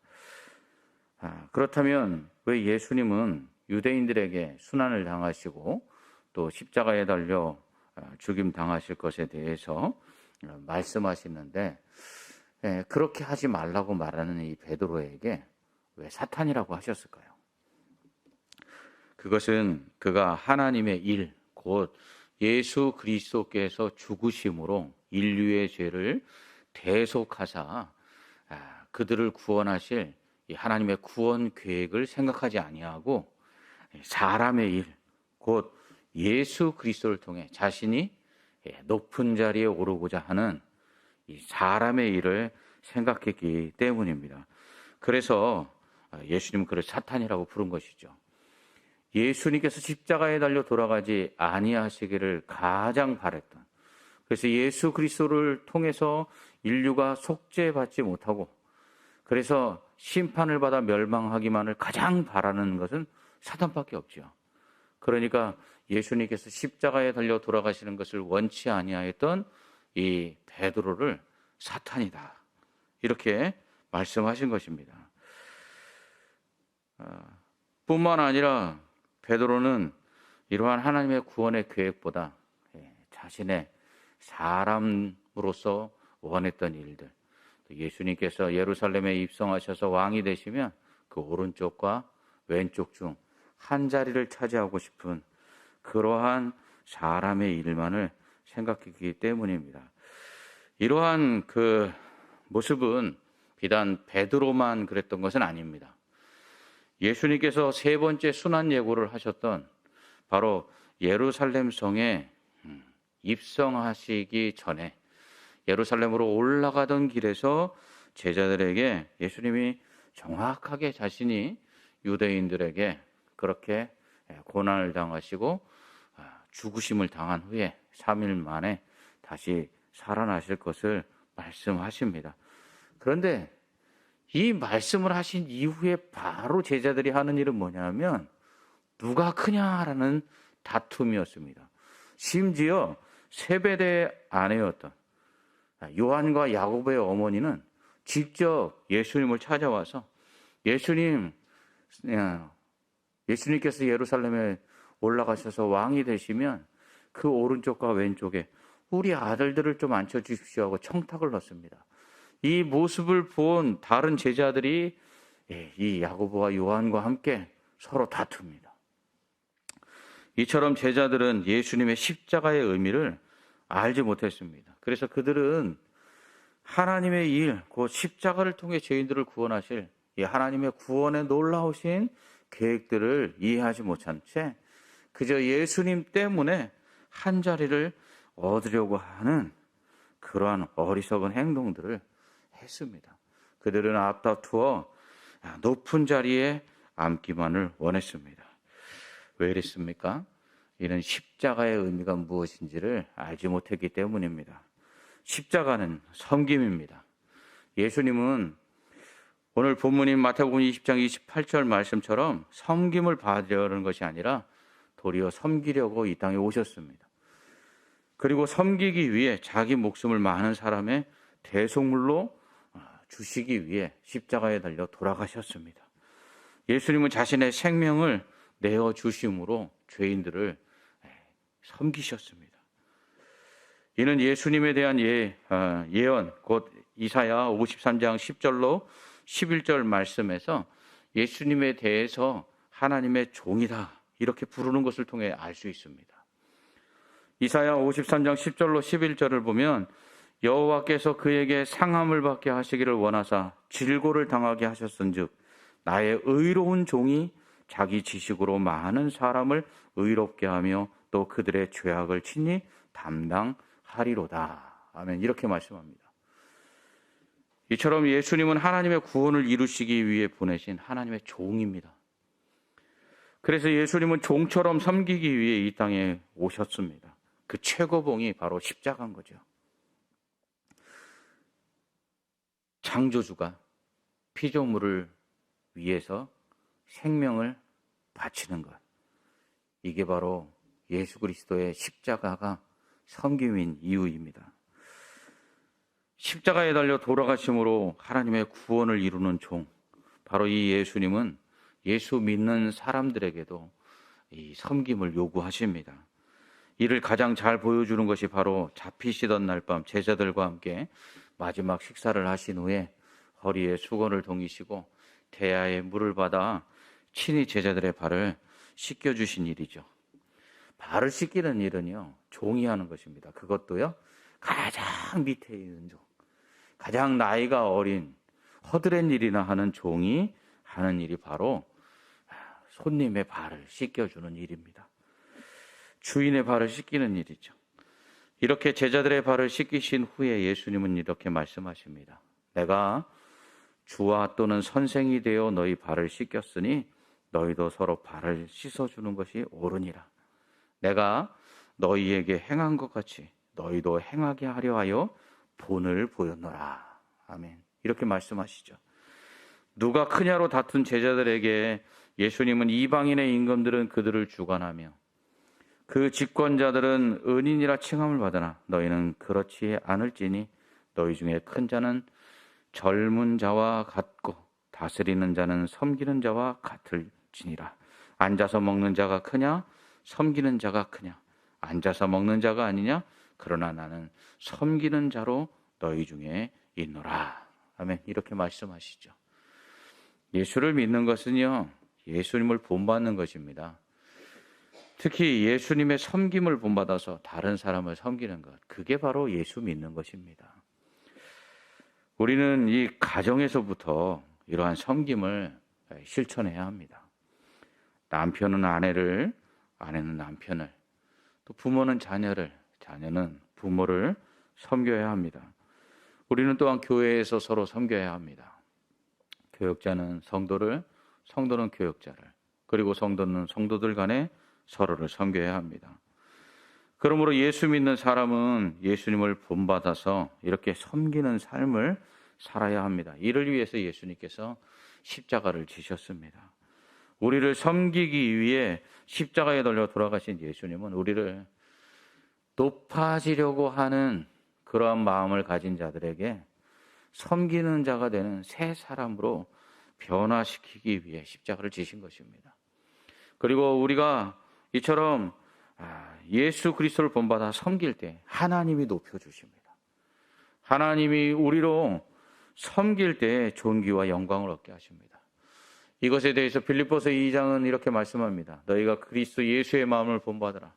그렇다면 왜 예수님은 유대인들에게 순환을 당하시고 또 십자가에 달려 죽임 당하실 것에 대해서 말씀하시는데 그렇게 하지 말라고 말하는 이 베드로에게 왜 사탄이라고 하셨을까요? 그것은 그가 하나님의 일, 곧 예수 그리스도께서 죽으심으로 인류의 죄를 대속하사 그들을 구원하실 하나님의 구원 계획을 생각하지 아니하고 사람의 일, 곧 예수 그리스도를 통해 자신이 높은 자리에 오르고자 하는 이 사람의 일을 생각했기 때문입니다. 그래서 예수님은 그를 사탄이라고 부른 것이죠. 예수님께서 십자가에 달려 돌아가지 아니하시기를 가장 바랬던, 그래서 예수 그리스도를 통해서 인류가 속죄받지 못하고 그래서 심판을 받아 멸망하기만을 가장 바라는 것은 사탄밖에 없죠. 그러니까 예수님께서 십자가에 달려 돌아가시는 것을 원치 아니하였던 이 베드로를 사탄이다 이렇게 말씀하신 것입니다. 뿐만 아니라 베드로는 이러한 하나님의 구원의 계획보다 자신의 사람으로서 원했던 일들, 예수님께서 예루살렘에 입성하셔서 왕이 되시면 그 오른쪽과 왼쪽 중 한 자리를 차지하고 싶은 그러한 사람의 일만을 생각했기 때문입니다. 이러한 그 모습은 비단 베드로만 그랬던 것은 아닙니다. 예수님께서 세 번째 순환 예고를 하셨던 바로 예루살렘 성에 입성하시기 전에 예루살렘으로 올라가던 길에서 제자들에게 예수님이 정확하게 자신이 유대인들에게 그렇게 고난을 당하시고 죽으심을 당한 후에 3일 만에 다시 살아나실 것을 말씀하십니다. 그런데 이 말씀을 하신 이후에 바로 제자들이 하는 일은 뭐냐면 누가 크냐라는 다툼이었습니다. 심지어 세베대의 아내였던 요한과 야고보의 어머니는 직접 예수님을 찾아와서 예수님께서 예루살렘에 올라가셔서 왕이 되시면 그 오른쪽과 왼쪽에 우리 아들들을 좀 앉혀주십시오 하고 청탁을 넣습니다. 이 모습을 본 다른 제자들이 이 야고보와 요한과 함께 서로 다툽니다. 이처럼 제자들은 예수님의 십자가의 의미를 알지 못했습니다. 그래서 그들은 하나님의 일, 곧 십자가를 통해 죄인들을 구원하실 이 하나님의 구원에 놀라우신 계획들을 이해하지 못한 채 그저 예수님 때문에 한 자리를 얻으려고 하는 그러한 어리석은 행동들을 했습니다. 그들은 앞다투어 높은 자리에 앉기만을 원했습니다. 왜 이랬습니까? 이는 십자가의 의미가 무엇인지를 알지 못했기 때문입니다. 십자가는 섬김입니다. 예수님은 오늘 본문인 마태복음 20장 28절 말씀처럼 섬김을 받으려는 것이 아니라 도리어 섬기려고 이 땅에 오셨습니다. 그리고 섬기기 위해 자기 목숨을 많은 사람의 대속물로 주시기 위해 십자가에 달려 돌아가셨습니다. 예수님은 자신의 생명을 내어주심으로 죄인들을 섬기셨습니다. 이는 예수님에 대한 예언, 곧 이사야 53장 10절로 11절 말씀에서 예수님에 대해서 하나님의 종이다 이렇게 부르는 것을 통해 알 수 있습니다. 이사야 53장 10절로 11절을 보면 여호와께서 그에게 상함을 받게 하시기를 원하사 질고를 당하게 하셨은즉 나의 의로운 종이 자기 지식으로 많은 사람을 의롭게 하며 또 그들의 죄악을 친히 담당하리로다. 아멘. 이렇게 말씀합니다. 이처럼 예수님은 하나님의 구원을 이루시기 위해 보내신 하나님의 종입니다. 그래서 예수님은 종처럼 섬기기 위해 이 땅에 오셨습니다. 그 최고봉이 바로 십자가인 거죠. 창조주가 피조물을 위해서 생명을 바치는 것. 이게 바로 예수 그리스도의 십자가가 섬김인 이유입니다. 십자가에 달려 돌아가심으로 하나님의 구원을 이루는 종. 바로 이 예수님은 예수 믿는 사람들에게도 이 섬김을 요구하십니다. 이를 가장 잘 보여주는 것이 바로 잡히시던 날 밤 제자들과 함께 마지막 식사를 하신 후에 허리에 수건을 동이시고 대야에 물을 받아 친히 제자들의 발을 씻겨주신 일이죠. 발을 씻기는 일은요, 종이 하는 것입니다. 그것도요, 가장 밑에 있는 종, 가장 나이가 어린 허드렛 일이나 하는 종이 하는 일이 바로 손님의 발을 씻겨주는 일입니다. 주인의 발을 씻기는 일이죠. 이렇게 제자들의 발을 씻기신 후에 예수님은 이렇게 말씀하십니다. 내가 주와 또는 선생이 되어 너희 발을 씻겼으니 너희도 서로 발을 씻어주는 것이 옳으니라. 내가 너희에게 행한 것 같이 너희도 행하게 하려 하여 본을 보였노라. 아멘. 이렇게 말씀하시죠. 누가 크냐로 다툰 제자들에게 예수님은 이방인의 임금들은 그들을 주관하며 그 집권자들은 은인이라 칭함을 받으나 너희는 그렇지 않을지니 너희 중에 큰 자는 젊은 자와 같고 다스리는 자는 섬기는 자와 같을지니라. 앉아서 먹는 자가 크냐 섬기는 자가 크냐. 앉아서 먹는 자가 아니냐. 그러나 나는 섬기는 자로 너희 중에 있노라. 아멘. 이렇게 말씀하시죠. 예수를 믿는 것은요, 예수님을 본받는 것입니다. 특히 예수님의 섬김을 본받아서 다른 사람을 섬기는 것, 그게 바로 예수 믿는 것입니다. 우리는 이 가정에서부터 이러한 섬김을 실천해야 합니다. 남편은 아내를, 아내는 남편을, 또 부모는 자녀를, 자녀는 부모를 섬겨야 합니다. 우리는 또한 교회에서 서로 섬겨야 합니다. 교역자는 성도를, 성도는 교역자를, 그리고 성도는 성도들 간에 서로를 섬겨야 합니다. 그러므로 예수 믿는 사람은 예수님을 본받아서 이렇게 섬기는 삶을 살아야 합니다. 이를 위해서 예수님께서 십자가를 지셨습니다. 우리를 섬기기 위해 십자가에 달려 돌아가신 예수님은 우리를 높아지려고 하는 그러한 마음을 가진 자들에게 섬기는 자가 되는 새 사람으로 변화시키기 위해 십자가를 지신 것입니다. 그리고 우리가 이처럼 예수 그리스도를 본받아 섬길 때 하나님이 높여주십니다. 하나님이 우리로 섬길 때 존귀와 영광을 얻게 하십니다. 이것에 대해서 빌립보서 2장은 이렇게 말씀합니다. 너희가 그리스도 예수의 마음을 본받으라.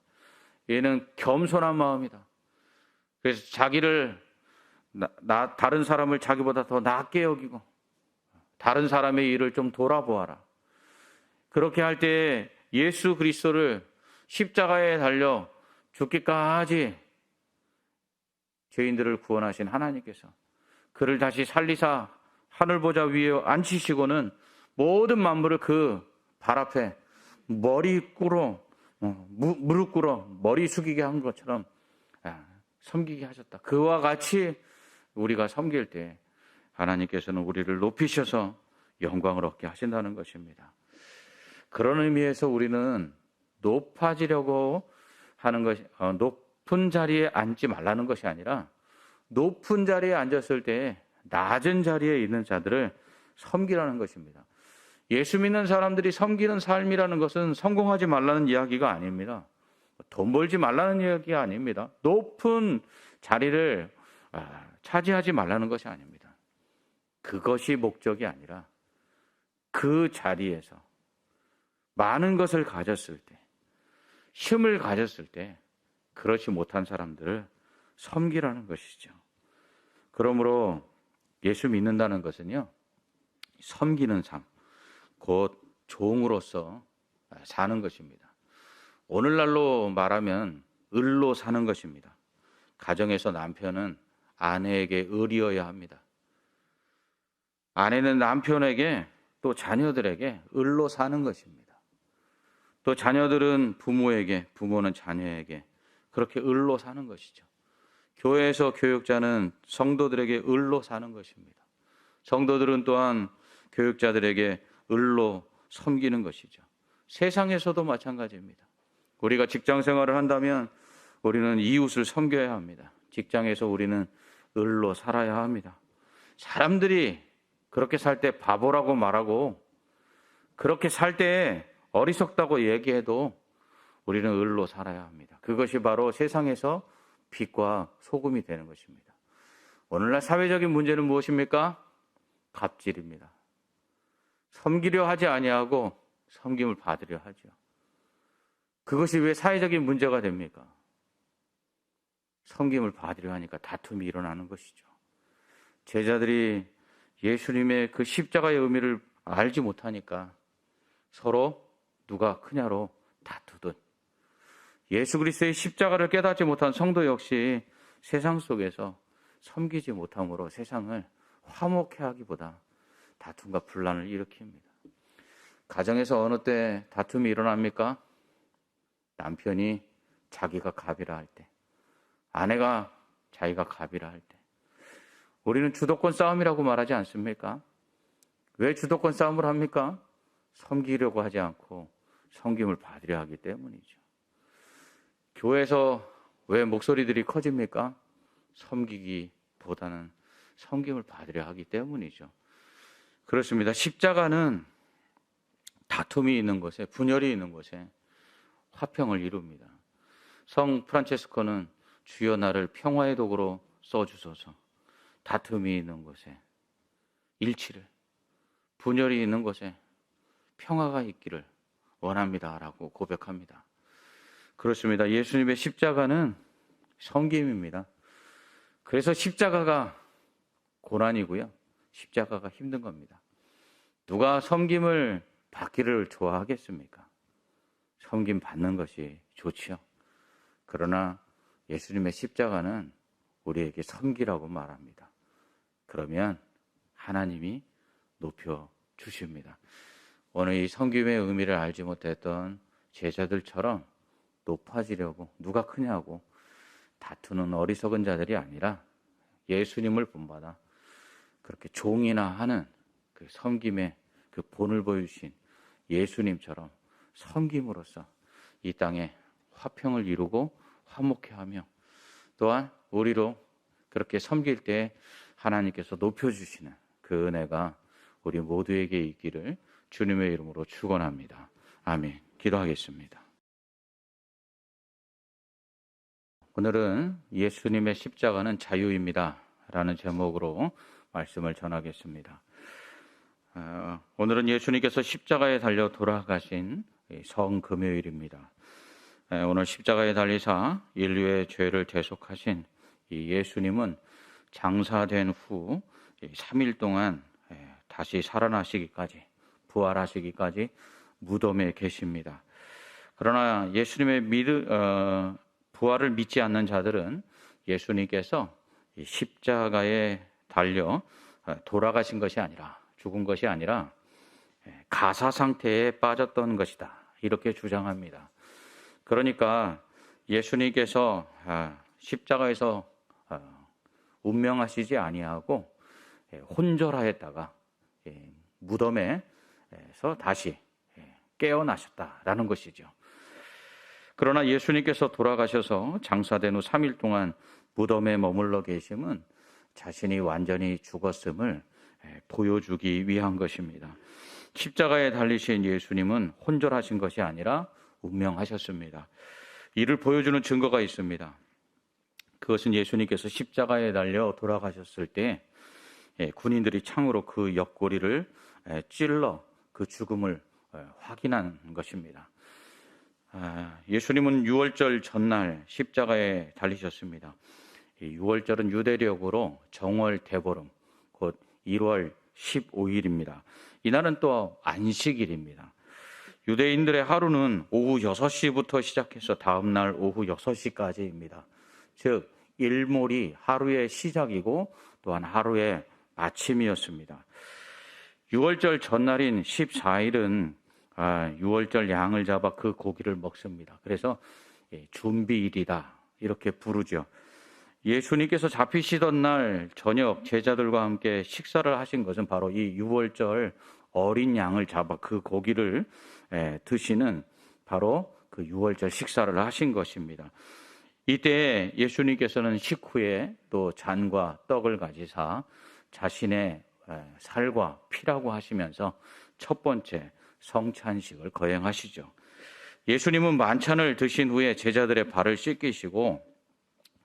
얘는 겸손한 마음이다. 그래서 자기를 다른 사람을 자기보다 더 낮게 여기고 다른 사람의 일을 좀 돌아보아라. 그렇게 할 때 예수 그리스도를 십자가에 달려 죽기까지 죄인들을 구원하신 하나님께서 그를 다시 살리사 하늘 보좌 위에 앉히시고는 모든 만물을 그 발 앞에 무릎 꿇어 머리 숙이게 한 것처럼 섬기게 하셨다. 그와 같이 우리가 섬길 때 하나님께서는 우리를 높이셔서 영광을 얻게 하신다는 것입니다. 그런 의미에서 우리는 높아지려고 하는 것이 높은 자리에 앉지 말라는 것이 아니라 높은 자리에 앉았을 때 낮은 자리에 있는 자들을 섬기라는 것입니다. 예수 믿는 사람들이 섬기는 삶이라는 것은 성공하지 말라는 이야기가 아닙니다. 돈 벌지 말라는 이야기가 아닙니다. 높은 자리를 차지하지 말라는 것이 아닙니다. 그것이 목적이 아니라 그 자리에서 많은 것을 가졌을 때, 힘을 가졌을 때 그렇지 못한 사람들을 섬기라는 것이죠. 그러므로 예수 믿는다는 것은요, 섬기는 삶, 곧 종으로서 사는 것입니다. 오늘날로 말하면 을로 사는 것입니다. 가정에서 남편은 아내에게 을이어야 합니다. 아내는 남편에게 또 자녀들에게 을로 사는 것입니다. 또 자녀들은 부모에게, 부모는 자녀에게 그렇게 을로 사는 것이죠. 교회에서 교육자는 성도들에게 을로 사는 것입니다. 성도들은 또한 교육자들에게 을로 섬기는 것이죠. 세상에서도 마찬가지입니다. 우리가 직장 생활을 한다면 우리는 이웃을 섬겨야 합니다. 직장에서 우리는 을로 살아야 합니다. 사람들이 그렇게 살 때 바보라고 말하고 그렇게 살 때 어리석다고 얘기해도 우리는 을로 살아야 합니다. 그것이 바로 세상에서 빛과 소금이 되는 것입니다. 오늘날 사회적인 문제는 무엇입니까? 갑질입니다. 섬기려 하지 아니하고 섬김을 받으려 하죠. 그것이 왜 사회적인 문제가 됩니까? 섬김을 받으려 하니까 다툼이 일어나는 것이죠. 제자들이 예수님의 그 십자가의 의미를 알지 못하니까 서로 누가 크냐로 다투듯, 예수 그리스도의 십자가를 깨닫지 못한 성도 역시 세상 속에서 섬기지 못함으로 세상을 화목해 하기보다 다툼과 분란을 일으킵니다. 가정에서 어느 때 다툼이 일어납니까? 남편이 자기가 갑이라 할 때, 아내가 자기가 갑이라 할 때. 우리는 주도권 싸움이라고 말하지 않습니까? 왜 주도권 싸움을 합니까? 섬기려고 하지 않고 섬김을 받으려 하기 때문이죠. 교회에서 왜 목소리들이 커집니까? 섬기기보다는 섬김을 받으려 하기 때문이죠. 그렇습니다. 십자가는 다툼이 있는 곳에, 분열이 있는 곳에 화평을 이룹니다. 성 프란체스코는 주여 나를 평화의 도구로 써주소서, 다툼이 있는 곳에 일치를, 분열이 있는 곳에 평화가 있기를 원합니다라고 고백합니다. 그렇습니다. 예수님의 십자가는 섬김입니다. 그래서 십자가가 고난이고요. 십자가가 힘든 겁니다. 누가 섬김을 받기를 좋아하겠습니까? 섬김 받는 것이 좋지요. 그러나 예수님의 십자가는 우리에게 섬기라고 말합니다. 그러면 하나님이 높여 주십니다. 오늘 이 섬김의 의미를 알지 못했던 제자들처럼 높아지려고 누가 크냐고 다투는 어리석은 자들이 아니라 예수님을 본받아 그렇게 종이나 하는 그 섬김의 그 본을 보여주신 예수님처럼 섬김으로써 이 땅에 화평을 이루고 화목해하며 또한 우리로 그렇게 섬길 때 하나님께서 높여주시는 그 은혜가 우리 모두에게 있기를 주님의 이름으로 축원합니다. 아멘. 기도하겠습니다. 오늘은 예수님의 십자가는 자유입니다 라는 제목으로 말씀을 전하겠습니다. 오늘은 예수님께서 십자가에 달려 돌아가신 성금요일입니다. 오늘 십자가에 달리사 인류의 죄를 대속하신 이 예수님은 장사된 후 3일 동안 다시 살아나시기까지 부활하시기까지 무덤에 계십니다. 그러나 예수님의 부활을 믿지 않는 자들은 예수님께서 십자가에 달려 돌아가신 것이 아니라 죽은 것이 아니라 가사 상태에 빠졌던 것이다 이렇게 주장합니다. 그러니까 예수님께서 십자가에서 운명하시지 아니하고 혼절하였다가 무덤에서 다시 깨어나셨다라는 것이죠. 그러나 예수님께서 돌아가셔서 장사된 후 3일 동안 무덤에 머물러 계심은 자신이 완전히 죽었음을 보여주기 위한 것입니다. 십자가에 달리신 예수님은 혼절하신 것이 아니라 운명하셨습니다. 이를 보여주는 증거가 있습니다. 그것은 예수님께서 십자가에 달려 돌아가셨을 때 군인들이 창으로 그 옆구리를 찔러 그 죽음을 확인한 것입니다. 예수님은 유월절 전날 십자가에 달리셨습니다. 유월절은 유대력으로 정월 대보름, 곧 1월 15일입니다. 이날은 또 안식일입니다. 유대인들의 하루는 오후 6시부터 시작해서 다음날 오후 6시까지입니다. 즉 일몰이 하루의 시작이고 또한 하루의 마침이었습니다. 유월절 전날인 14일은 유월절 양을 잡아 그 고기를 먹습니다. 그래서 준비일이다 이렇게 부르죠. 예수님께서 잡히시던 날 저녁 제자들과 함께 식사를 하신 것은 바로 이 유월절 어린 양을 잡아 그 고기를 드시는 바로 그 유월절 식사를 하신 것입니다. 이때 예수님께서는 식후에 또 잔과 떡을 가지사 자신의 살과 피라고 하시면서 첫 번째 성찬식을 거행하시죠. 예수님은 만찬을 드신 후에 제자들의 발을 씻기시고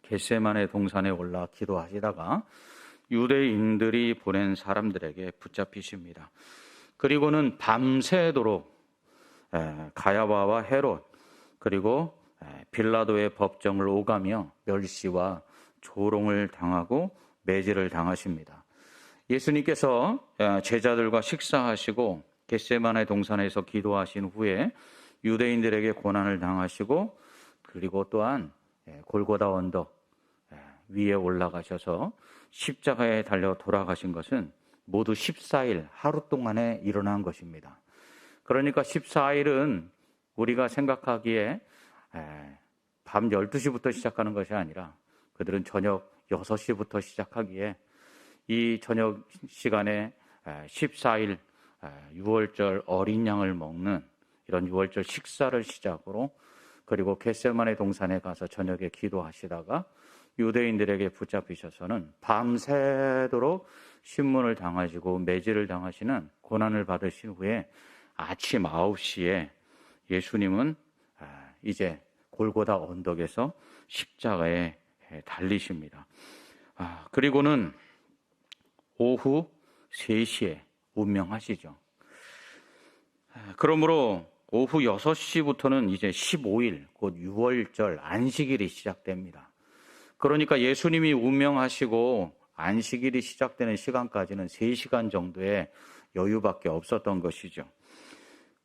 겟세마네 동산에 올라 기도하시다가 유대인들이 보낸 사람들에게 붙잡히십니다. 그리고는 밤새도록 가야바와 헤롯 그리고 빌라도의 법정을 오가며 멸시와 조롱을 당하고 매질을 당하십니다. 예수님께서 제자들과 식사하시고 겟세마네 동산에서 기도하신 후에 유대인들에게 고난을 당하시고 그리고 또한 골고다 언덕 위에 올라가셔서 십자가에 달려 돌아가신 것은 모두 14일 하루 동안에 일어난 것입니다. 그러니까 14일은 우리가 생각하기에 밤 12시부터 시작하는 것이 아니라 그들은 저녁 6시부터 시작하기에 이 저녁 시간에 14일 유월절 어린 양을 먹는 이런 유월절 식사를 시작으로 그리고 겟세마네 동산에 가서 저녁에 기도하시다가 유대인들에게 붙잡히셔서는 밤새도록 신문을 당하시고 매질을 당하시는 고난을 받으신 후에 아침 9시에 예수님은 이제 골고다 언덕에서 십자가에 달리십니다. 그리고는 오후 3시에 운명하시죠. 그러므로 오후 6시부터는 이제 15일, 곧 6월절 안식일이 시작됩니다. 그러니까 예수님이 운명하시고 안식일이 시작되는 시간까지는 3시간 정도의 여유밖에 없었던 것이죠.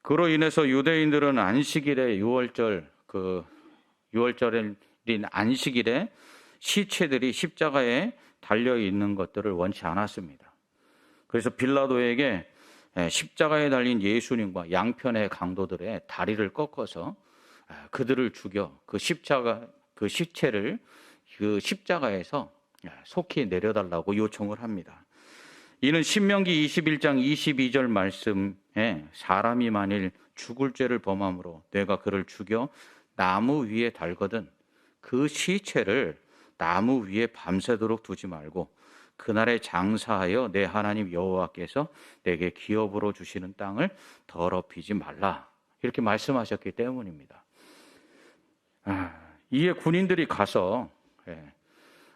그로 인해서 유대인들은 안식일에 6월절인 안식일에 시체들이 십자가에 달려 있는 것들을 원치 않았습니다. 그래서 빌라도에게 십자가에 달린 예수님과 양편의 강도들의 다리를 꺾어서 그들을 죽여 그 시체를 그 십자가에서 속히 내려달라고 요청을 합니다. 이는 신명기 21장 22절 말씀에 사람이 만일 죽을 죄를 범함으로 내가 그를 죽여 나무 위에 달거든 그 시체를 나무 위에 밤새도록 두지 말고 그날에 장사하여 내 하나님 여호와께서 내게 기업으로 주시는 땅을 더럽히지 말라. 이렇게 말씀하셨기 때문입니다. 이에 군인들이 가서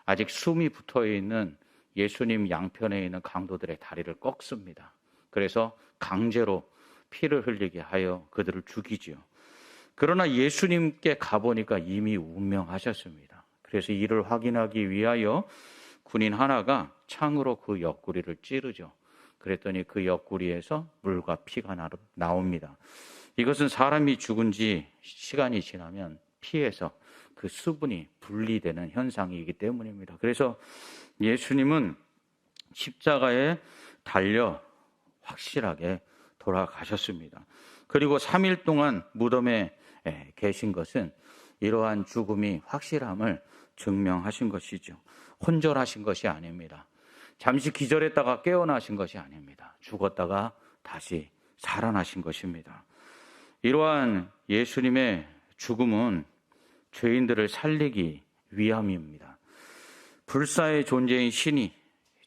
아직 숨이 붙어있는 예수님 양편에 있는 강도들의 다리를 꺾습니다. 그래서 강제로 피를 흘리게 하여 그들을 죽이지요. 그러나 예수님께 가보니까 이미 운명하셨습니다. 그래서 이를 확인하기 위하여 군인 하나가 창으로 그 옆구리를 찌르죠. 그랬더니 그 옆구리에서 물과 피가 나옵니다. 이것은 사람이 죽은 지 시간이 지나면 피에서 그 수분이 분리되는 현상이기 때문입니다. 그래서 예수님은 십자가에 달려 확실하게 돌아가셨습니다. 그리고 3일 동안 무덤에 계신 것은 이러한 죽음이 확실함을 증명하신 것이죠. 혼절하신 것이 아닙니다. 잠시 기절했다가 깨어나신 것이 아닙니다. 죽었다가 다시 살아나신 것입니다. 이러한 예수님의 죽음은 죄인들을 살리기 위함입니다. 불사의 존재인 신이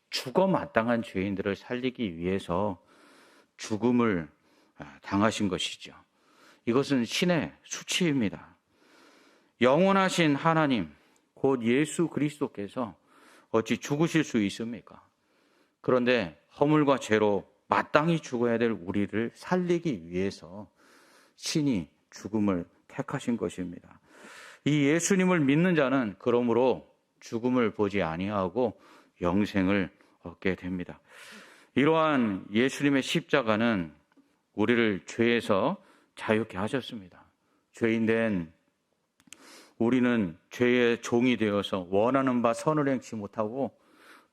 죽어 마땅한 죄인들을 살리기 위해서 죽음을 당하신 것이죠. 이것은 신의 수치입니다. 영원하신 하나님, 곧 예수 그리스도께서 어찌 죽으실 수 있습니까? 그런데 허물과 죄로 마땅히 죽어야 될 우리를 살리기 위해서 신이 죽음을 택하신 것입니다. 이 예수님을 믿는 자는 그러므로 죽음을 보지 아니하고 영생을 얻게 됩니다. 이러한 예수님의 십자가는 우리를 죄에서 자유케 하셨습니다. 죄인된 우리는 죄의 종이 되어서 원하는 바 선을 행치 못하고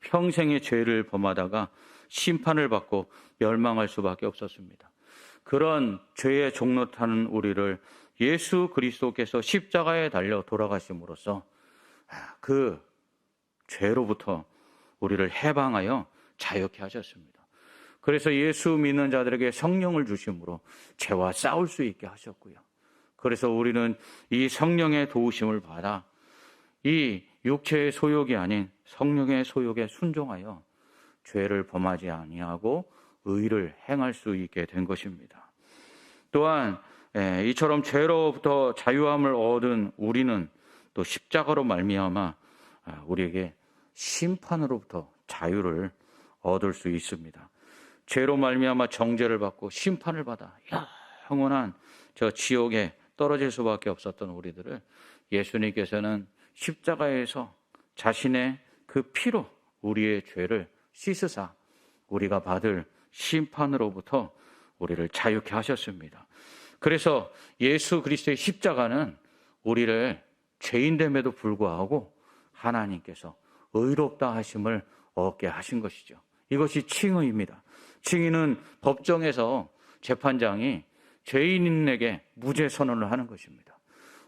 평생의 죄를 범하다가 심판을 받고 멸망할 수밖에 없었습니다. 그런 죄의 종노릇하는 우리를 예수 그리스도께서 십자가에 달려 돌아가심으로써 그 죄로부터 우리를 해방하여 자유케 하셨습니다. 그래서 예수 믿는 자들에게 성령을 주심으로 죄와 싸울 수 있게 하셨고요. 그래서 우리는 이 성령의 도우심을 받아 이 육체의 소욕이 아닌 성령의 소욕에 순종하여 죄를 범하지 아니하고 의를 행할 수 있게 된 것입니다. 또한 이처럼 죄로부터 자유함을 얻은 우리는 또 십자가로 말미암아 우리에게 심판으로부터 자유를 얻을 수 있습니다. 죄로 말미암아 정죄를 받고 심판을 받아 영원한 저 지옥에 떨어질 수밖에 없었던 우리들을 예수님께서는 십자가에서 자신의 그 피로 우리의 죄를 씻으사 우리가 받을 심판으로부터 우리를 자유케 하셨습니다. 그래서 예수 그리스도의 십자가는 우리를 죄인됨에도 불구하고 하나님께서 의롭다 하심을 얻게 하신 것이죠. 이것이 칭의입니다. 칭의는 법정에서 재판장이 죄인에게 무죄 선언을 하는 것입니다.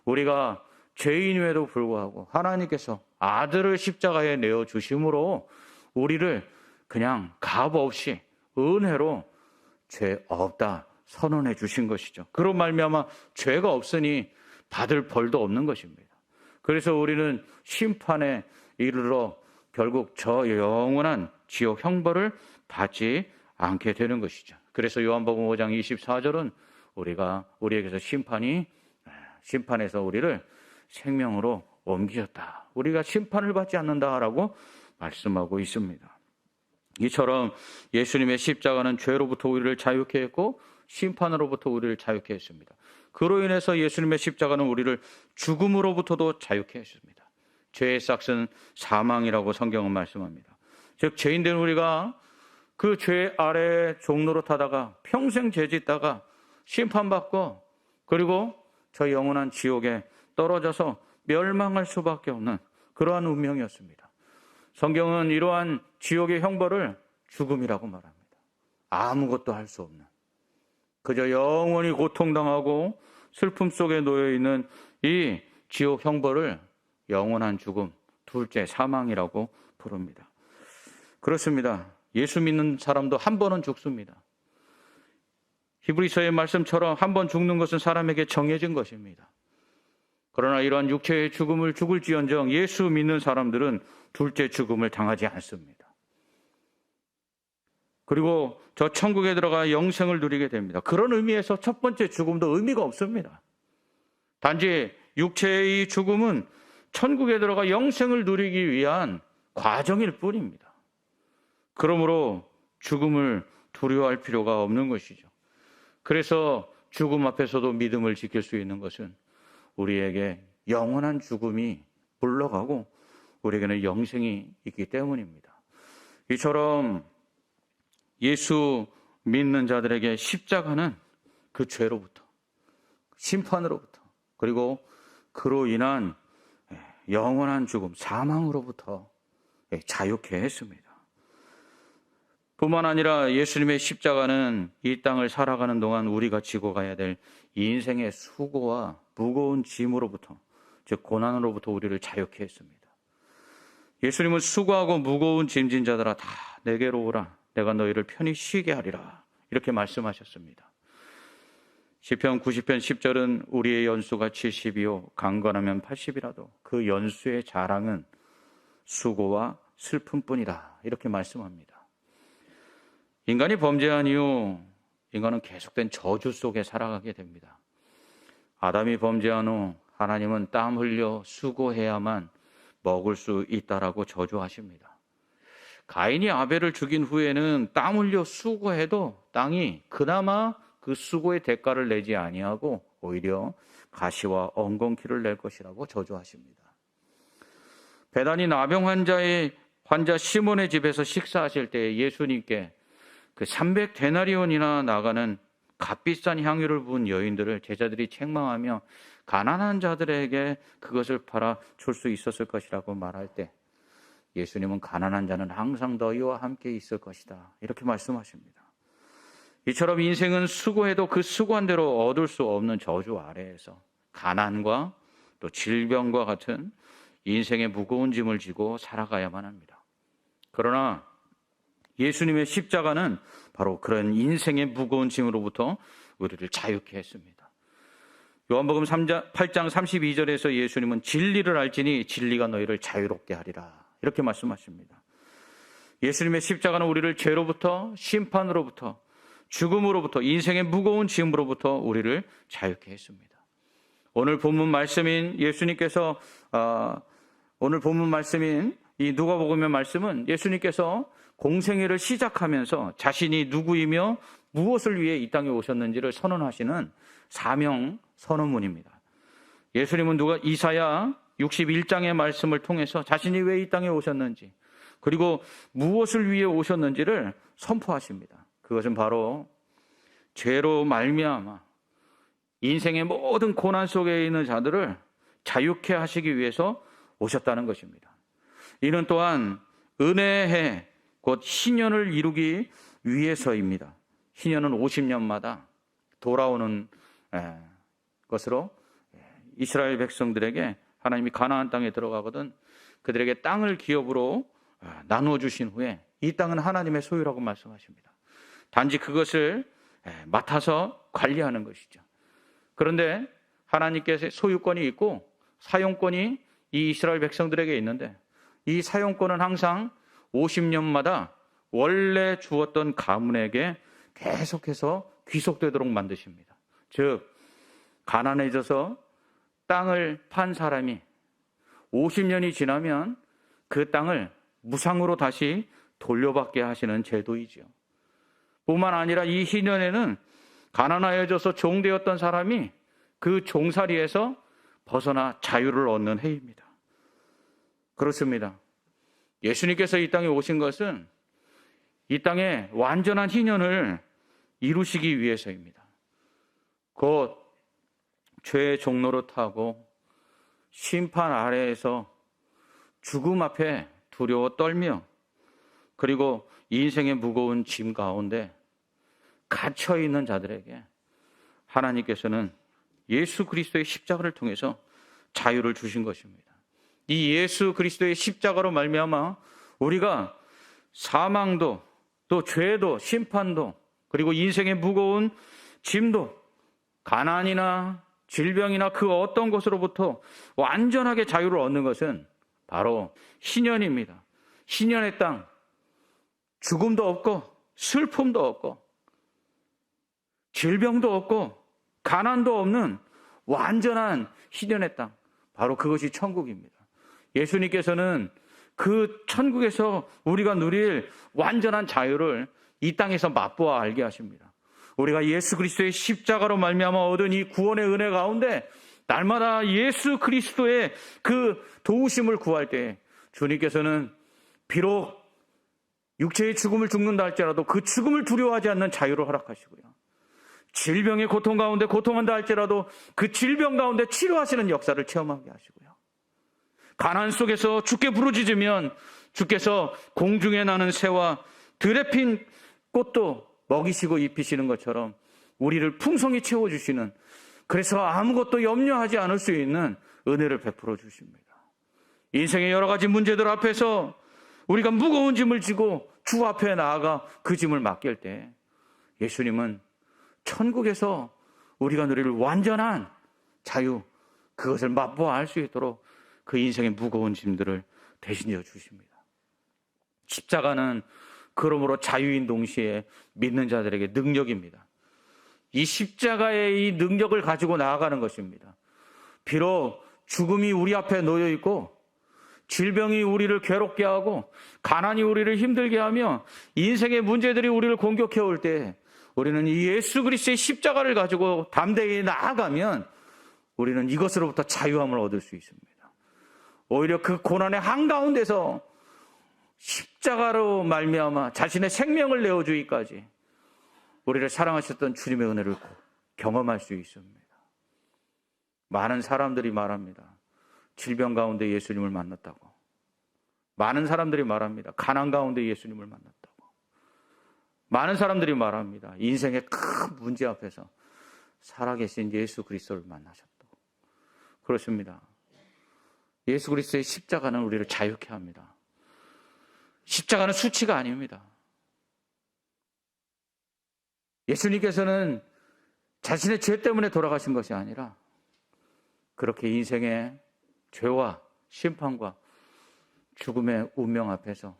우리가 죄인임에도 불구하고 하나님께서 아들을 십자가에 내어주심으로 우리를 그냥 값 없이 은혜로 죄 없다 선언해 주신 것이죠. 그런 말미암아 죄가 없으니 받을 벌도 없는 것입니다. 그래서 우리는 심판에 이르러 결국 저 영원한 지옥 형벌을 받지 않게 되는 것이죠. 그래서 요한복음 5장 24절은 우리에게서 심판에서 우리를 생명으로 옮기셨다. 우리가 심판을 받지 않는다라고 말씀하고 있습니다. 이처럼 예수님의 십자가는 죄로부터 우리를 자유케 했고 심판으로부터 우리를 자유케 했습니다. 그로 인해서 예수님의 십자가는 우리를 죽음으로부터도 자유케 했습니다. 죄의 삭은 사망이라고 성경은 말씀합니다. 즉 죄인된 우리가 그 죄 아래에 종로로 타다가 평생 죄짓다가 심판받고 그리고 저 영원한 지옥에 떨어져서 멸망할 수밖에 없는 그러한 운명이었습니다. 성경은 이러한 지옥의 형벌을 죽음이라고 말합니다. 아무것도 할 수 없는, 그저 영원히 고통당하고 슬픔 속에 놓여있는 이 지옥 형벌을 영원한 죽음, 둘째 사망이라고 부릅니다. 그렇습니다. 예수 믿는 사람도 한 번은 죽습니다. 히브리서의 말씀처럼 한 번 죽는 것은 사람에게 정해진 것입니다. 그러나 이러한 육체의 죽음을 죽을지언정 예수 믿는 사람들은 둘째 죽음을 당하지 않습니다. 그리고 저 천국에 들어가 영생을 누리게 됩니다. 그런 의미에서 첫 번째 죽음도 의미가 없습니다. 단지 육체의 죽음은 천국에 들어가 영생을 누리기 위한 과정일 뿐입니다. 그러므로 죽음을 두려워할 필요가 없는 것이죠. 그래서 죽음 앞에서도 믿음을 지킬 수 있는 것은 우리에게 영원한 죽음이 물러가고 우리에게는 영생이 있기 때문입니다. 이처럼 예수 믿는 자들에게 십자가는 그 죄로부터, 심판으로부터, 그리고 그로 인한 영원한 죽음, 사망으로부터 자유케 했습니다. 뿐만 아니라 예수님의 십자가는 이 땅을 살아가는 동안 우리가 지고 가야 될 인생의 수고와 무거운 짐으로부터, 즉 고난으로부터 우리를 자유케 했습니다. 예수님은 수고하고 무거운 짐진 자들아 다 내게로 오라, 내가 너희를 편히 쉬게 하리라, 이렇게 말씀하셨습니다. 시편 90편 10절은 우리의 연수가 70이요 강건하면 80이라도 그 연수의 자랑은 수고와 슬픔뿐이다, 이렇게 말씀합니다. 인간이 범죄한 이후 인간은 계속된 저주 속에 살아가게 됩니다. 아담이 범죄한 후 하나님은 땀 흘려 수고해야만 먹을 수 있다라고 저주하십니다. 가인이 아벨을 죽인 후에는 땀 흘려 수고해도 땅이 그나마 그 수고의 대가를 내지 아니하고 오히려 가시와 엉겅퀴를 낼 것이라고 저주하십니다. 배단이 나병 환자 시몬의 집에서 식사하실 때 예수님께 그 300데나리온이나 나가는 값비싼 향유를 부은 여인들을 제자들이 책망하며 가난한 자들에게 그것을 팔아 줄 수 있었을 것이라고 말할 때 예수님은 가난한 자는 항상 너희와 함께 있을 것이다, 이렇게 말씀하십니다. 이처럼 인생은 수고해도 그 수고한 대로 얻을 수 없는 저주 아래에서 가난과 또 질병과 같은 인생의 무거운 짐을 지고 살아가야만 합니다. 그러나 예수님의 십자가는 바로 그런 인생의 무거운 짐으로부터 우리를 자유케 했습니다. 요한복음 8장 32절에서 예수님은 진리를 알지니 진리가 너희를 자유롭게 하리라, 이렇게 말씀하십니다. 예수님의 십자가는 우리를 죄로부터, 심판으로부터, 죽음으로부터, 인생의 무거운 짐으로부터 우리를 자유케 했습니다. 오늘 본문 말씀인 이 누가복음의 말씀은 예수님께서 공생애를 시작하면서 자신이 누구이며 무엇을 위해 이 땅에 오셨는지를 선언하시는 사명 선언문입니다. 예수님은 이사야 61장의 말씀을 통해서 자신이 왜 이 땅에 오셨는지, 그리고 무엇을 위해 오셨는지를 선포하십니다. 그것은 바로 죄로 말미암아 인생의 모든 고난 속에 있는 자들을 자유케 하시기 위해서 오셨다는 것입니다. 이는 또한 은혜의 해, 곧 희년을 이루기 위해서입니다. 희년은 50년마다 돌아오는 것으로 이스라엘 백성들에게 하나님이 가나안 땅에 들어가거든 그들에게 땅을 기업으로 나누어 주신 후에 이 땅은 하나님의 소유라고 말씀하십니다. 단지 그것을 맡아서 관리하는 것이죠. 그런데 하나님께서 소유권이 있고 사용권이 이 이스라엘 백성들에게 있는데 이 사용권은 항상 50년마다 원래 주었던 가문에게 계속해서 귀속되도록 만드십니다. 즉 가난해져서 땅을 판 사람이 50년이 지나면 그 땅을 무상으로 다시 돌려받게 하시는 제도이죠. 뿐만 아니라 이 희년에는 가난하여져서 종되었던 사람이 그 종살이에서 벗어나 자유를 얻는 해입니다. 그렇습니다. 예수님께서 이 땅에 오신 것은 이 땅에 완전한 희년을 이루시기 위해서입니다. 곧 죄의 종로로 타고 심판 아래에서 죽음 앞에 두려워 떨며 그리고 인생의 무거운 짐 가운데 갇혀있는 자들에게 하나님께서는 예수 그리스도의 십자가를 통해서 자유를 주신 것입니다. 이 예수 그리스도의 십자가로 말미암아 우리가 사망도 또 죄도 심판도 그리고 인생의 무거운 짐도 가난이나 질병이나 그 어떤 것으로부터 완전하게 자유를 얻는 것은 바로 희년입니다. 희년의 땅, 죽음도 없고 슬픔도 없고 질병도 없고 가난도 없는 완전한 희년의 땅, 바로 그것이 천국입니다. 예수님께서는 그 천국에서 우리가 누릴 완전한 자유를 이 땅에서 맛보아 알게 하십니다. 우리가 예수 그리스도의 십자가로 말미암아 얻은 이 구원의 은혜 가운데 날마다 예수 그리스도의 그 도우심을 구할 때 주님께서는 비록 육체의 죽음을 죽는다 할지라도 그 죽음을 두려워하지 않는 자유를 허락하시고요. 질병의 고통 가운데 고통한다 할지라도 그 질병 가운데 치료하시는 역사를 체험하게 하시고요. 가난 속에서 주께 부르짖으면 주께서 공중에 나는 새와 들에 핀 꽃도 먹이시고 입히시는 것처럼 우리를 풍성히 채워주시는, 그래서 아무것도 염려하지 않을 수 있는 은혜를 베풀어 주십니다. 인생의 여러 가지 문제들 앞에서 우리가 무거운 짐을 지고 주 앞에 나아가 그 짐을 맡길 때 예수님은 천국에서 우리가 누릴 완전한 자유, 그것을 맛보아 알 수 있도록 그 인생의 무거운 짐들을 대신해 주십니다. 십자가는 그러므로 자유인 동시에 믿는 자들에게 능력입니다. 이 십자가의 이 능력을 가지고 나아가는 것입니다. 비록 죽음이 우리 앞에 놓여 있고 질병이 우리를 괴롭게 하고 가난이 우리를 힘들게 하며 인생의 문제들이 우리를 공격해 올 때 우리는 이 예수 그리스도의 십자가를 가지고 담대히 나아가면 우리는 이것으로부터 자유함을 얻을 수 있습니다. 오히려 그 고난의 한가운데서 십자가로 말미암아 자신의 생명을 내어주기까지 우리를 사랑하셨던 주님의 은혜를 경험할 수 있습니다. 많은 사람들이 말합니다. 질병 가운데 예수님을 만났다고. 많은 사람들이 말합니다. 가난 가운데 예수님을 만났다고. 많은 사람들이 말합니다. 인생의 큰 문제 앞에서 살아계신 예수 그리스도를 만나셨다고. 그렇습니다. 예수 그리스도의 십자가는 우리를 자유케 합니다. 십자가는 수치가 아닙니다. 예수님께서는 자신의 죄 때문에 돌아가신 것이 아니라 그렇게 인생의 죄와 심판과 죽음의 운명 앞에서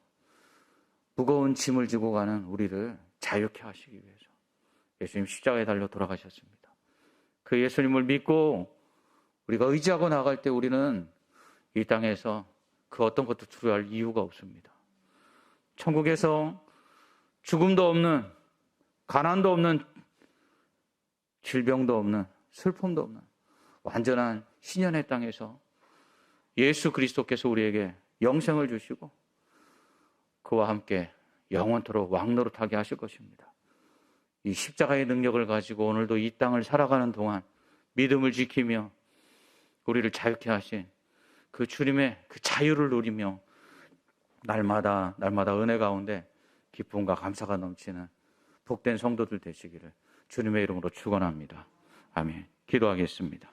무거운 짐을 지고 가는 우리를 자유케 하시기 위해서 예수님 십자가에 달려 돌아가셨습니다. 그 예수님을 믿고 우리가 의지하고 나갈 때 우리는 이 땅에서 그 어떤 것도 두려워할 이유가 없습니다. 천국에서 죽음도 없는, 가난도 없는, 질병도 없는, 슬픔도 없는 완전한 희년의 땅에서 예수 그리스도께서 우리에게 영생을 주시고 그와 함께 영원토록 왕노릇하게 하실 것입니다. 이 십자가의 능력을 가지고 오늘도 이 땅을 살아가는 동안 믿음을 지키며 우리를 자유케 하신 그 주님의 그 자유를 누리며 날마다 은혜 가운데 기쁨과 감사가 넘치는 복된 성도들 되시기를 주님의 이름으로 축원합니다. 아멘. 기도하겠습니다.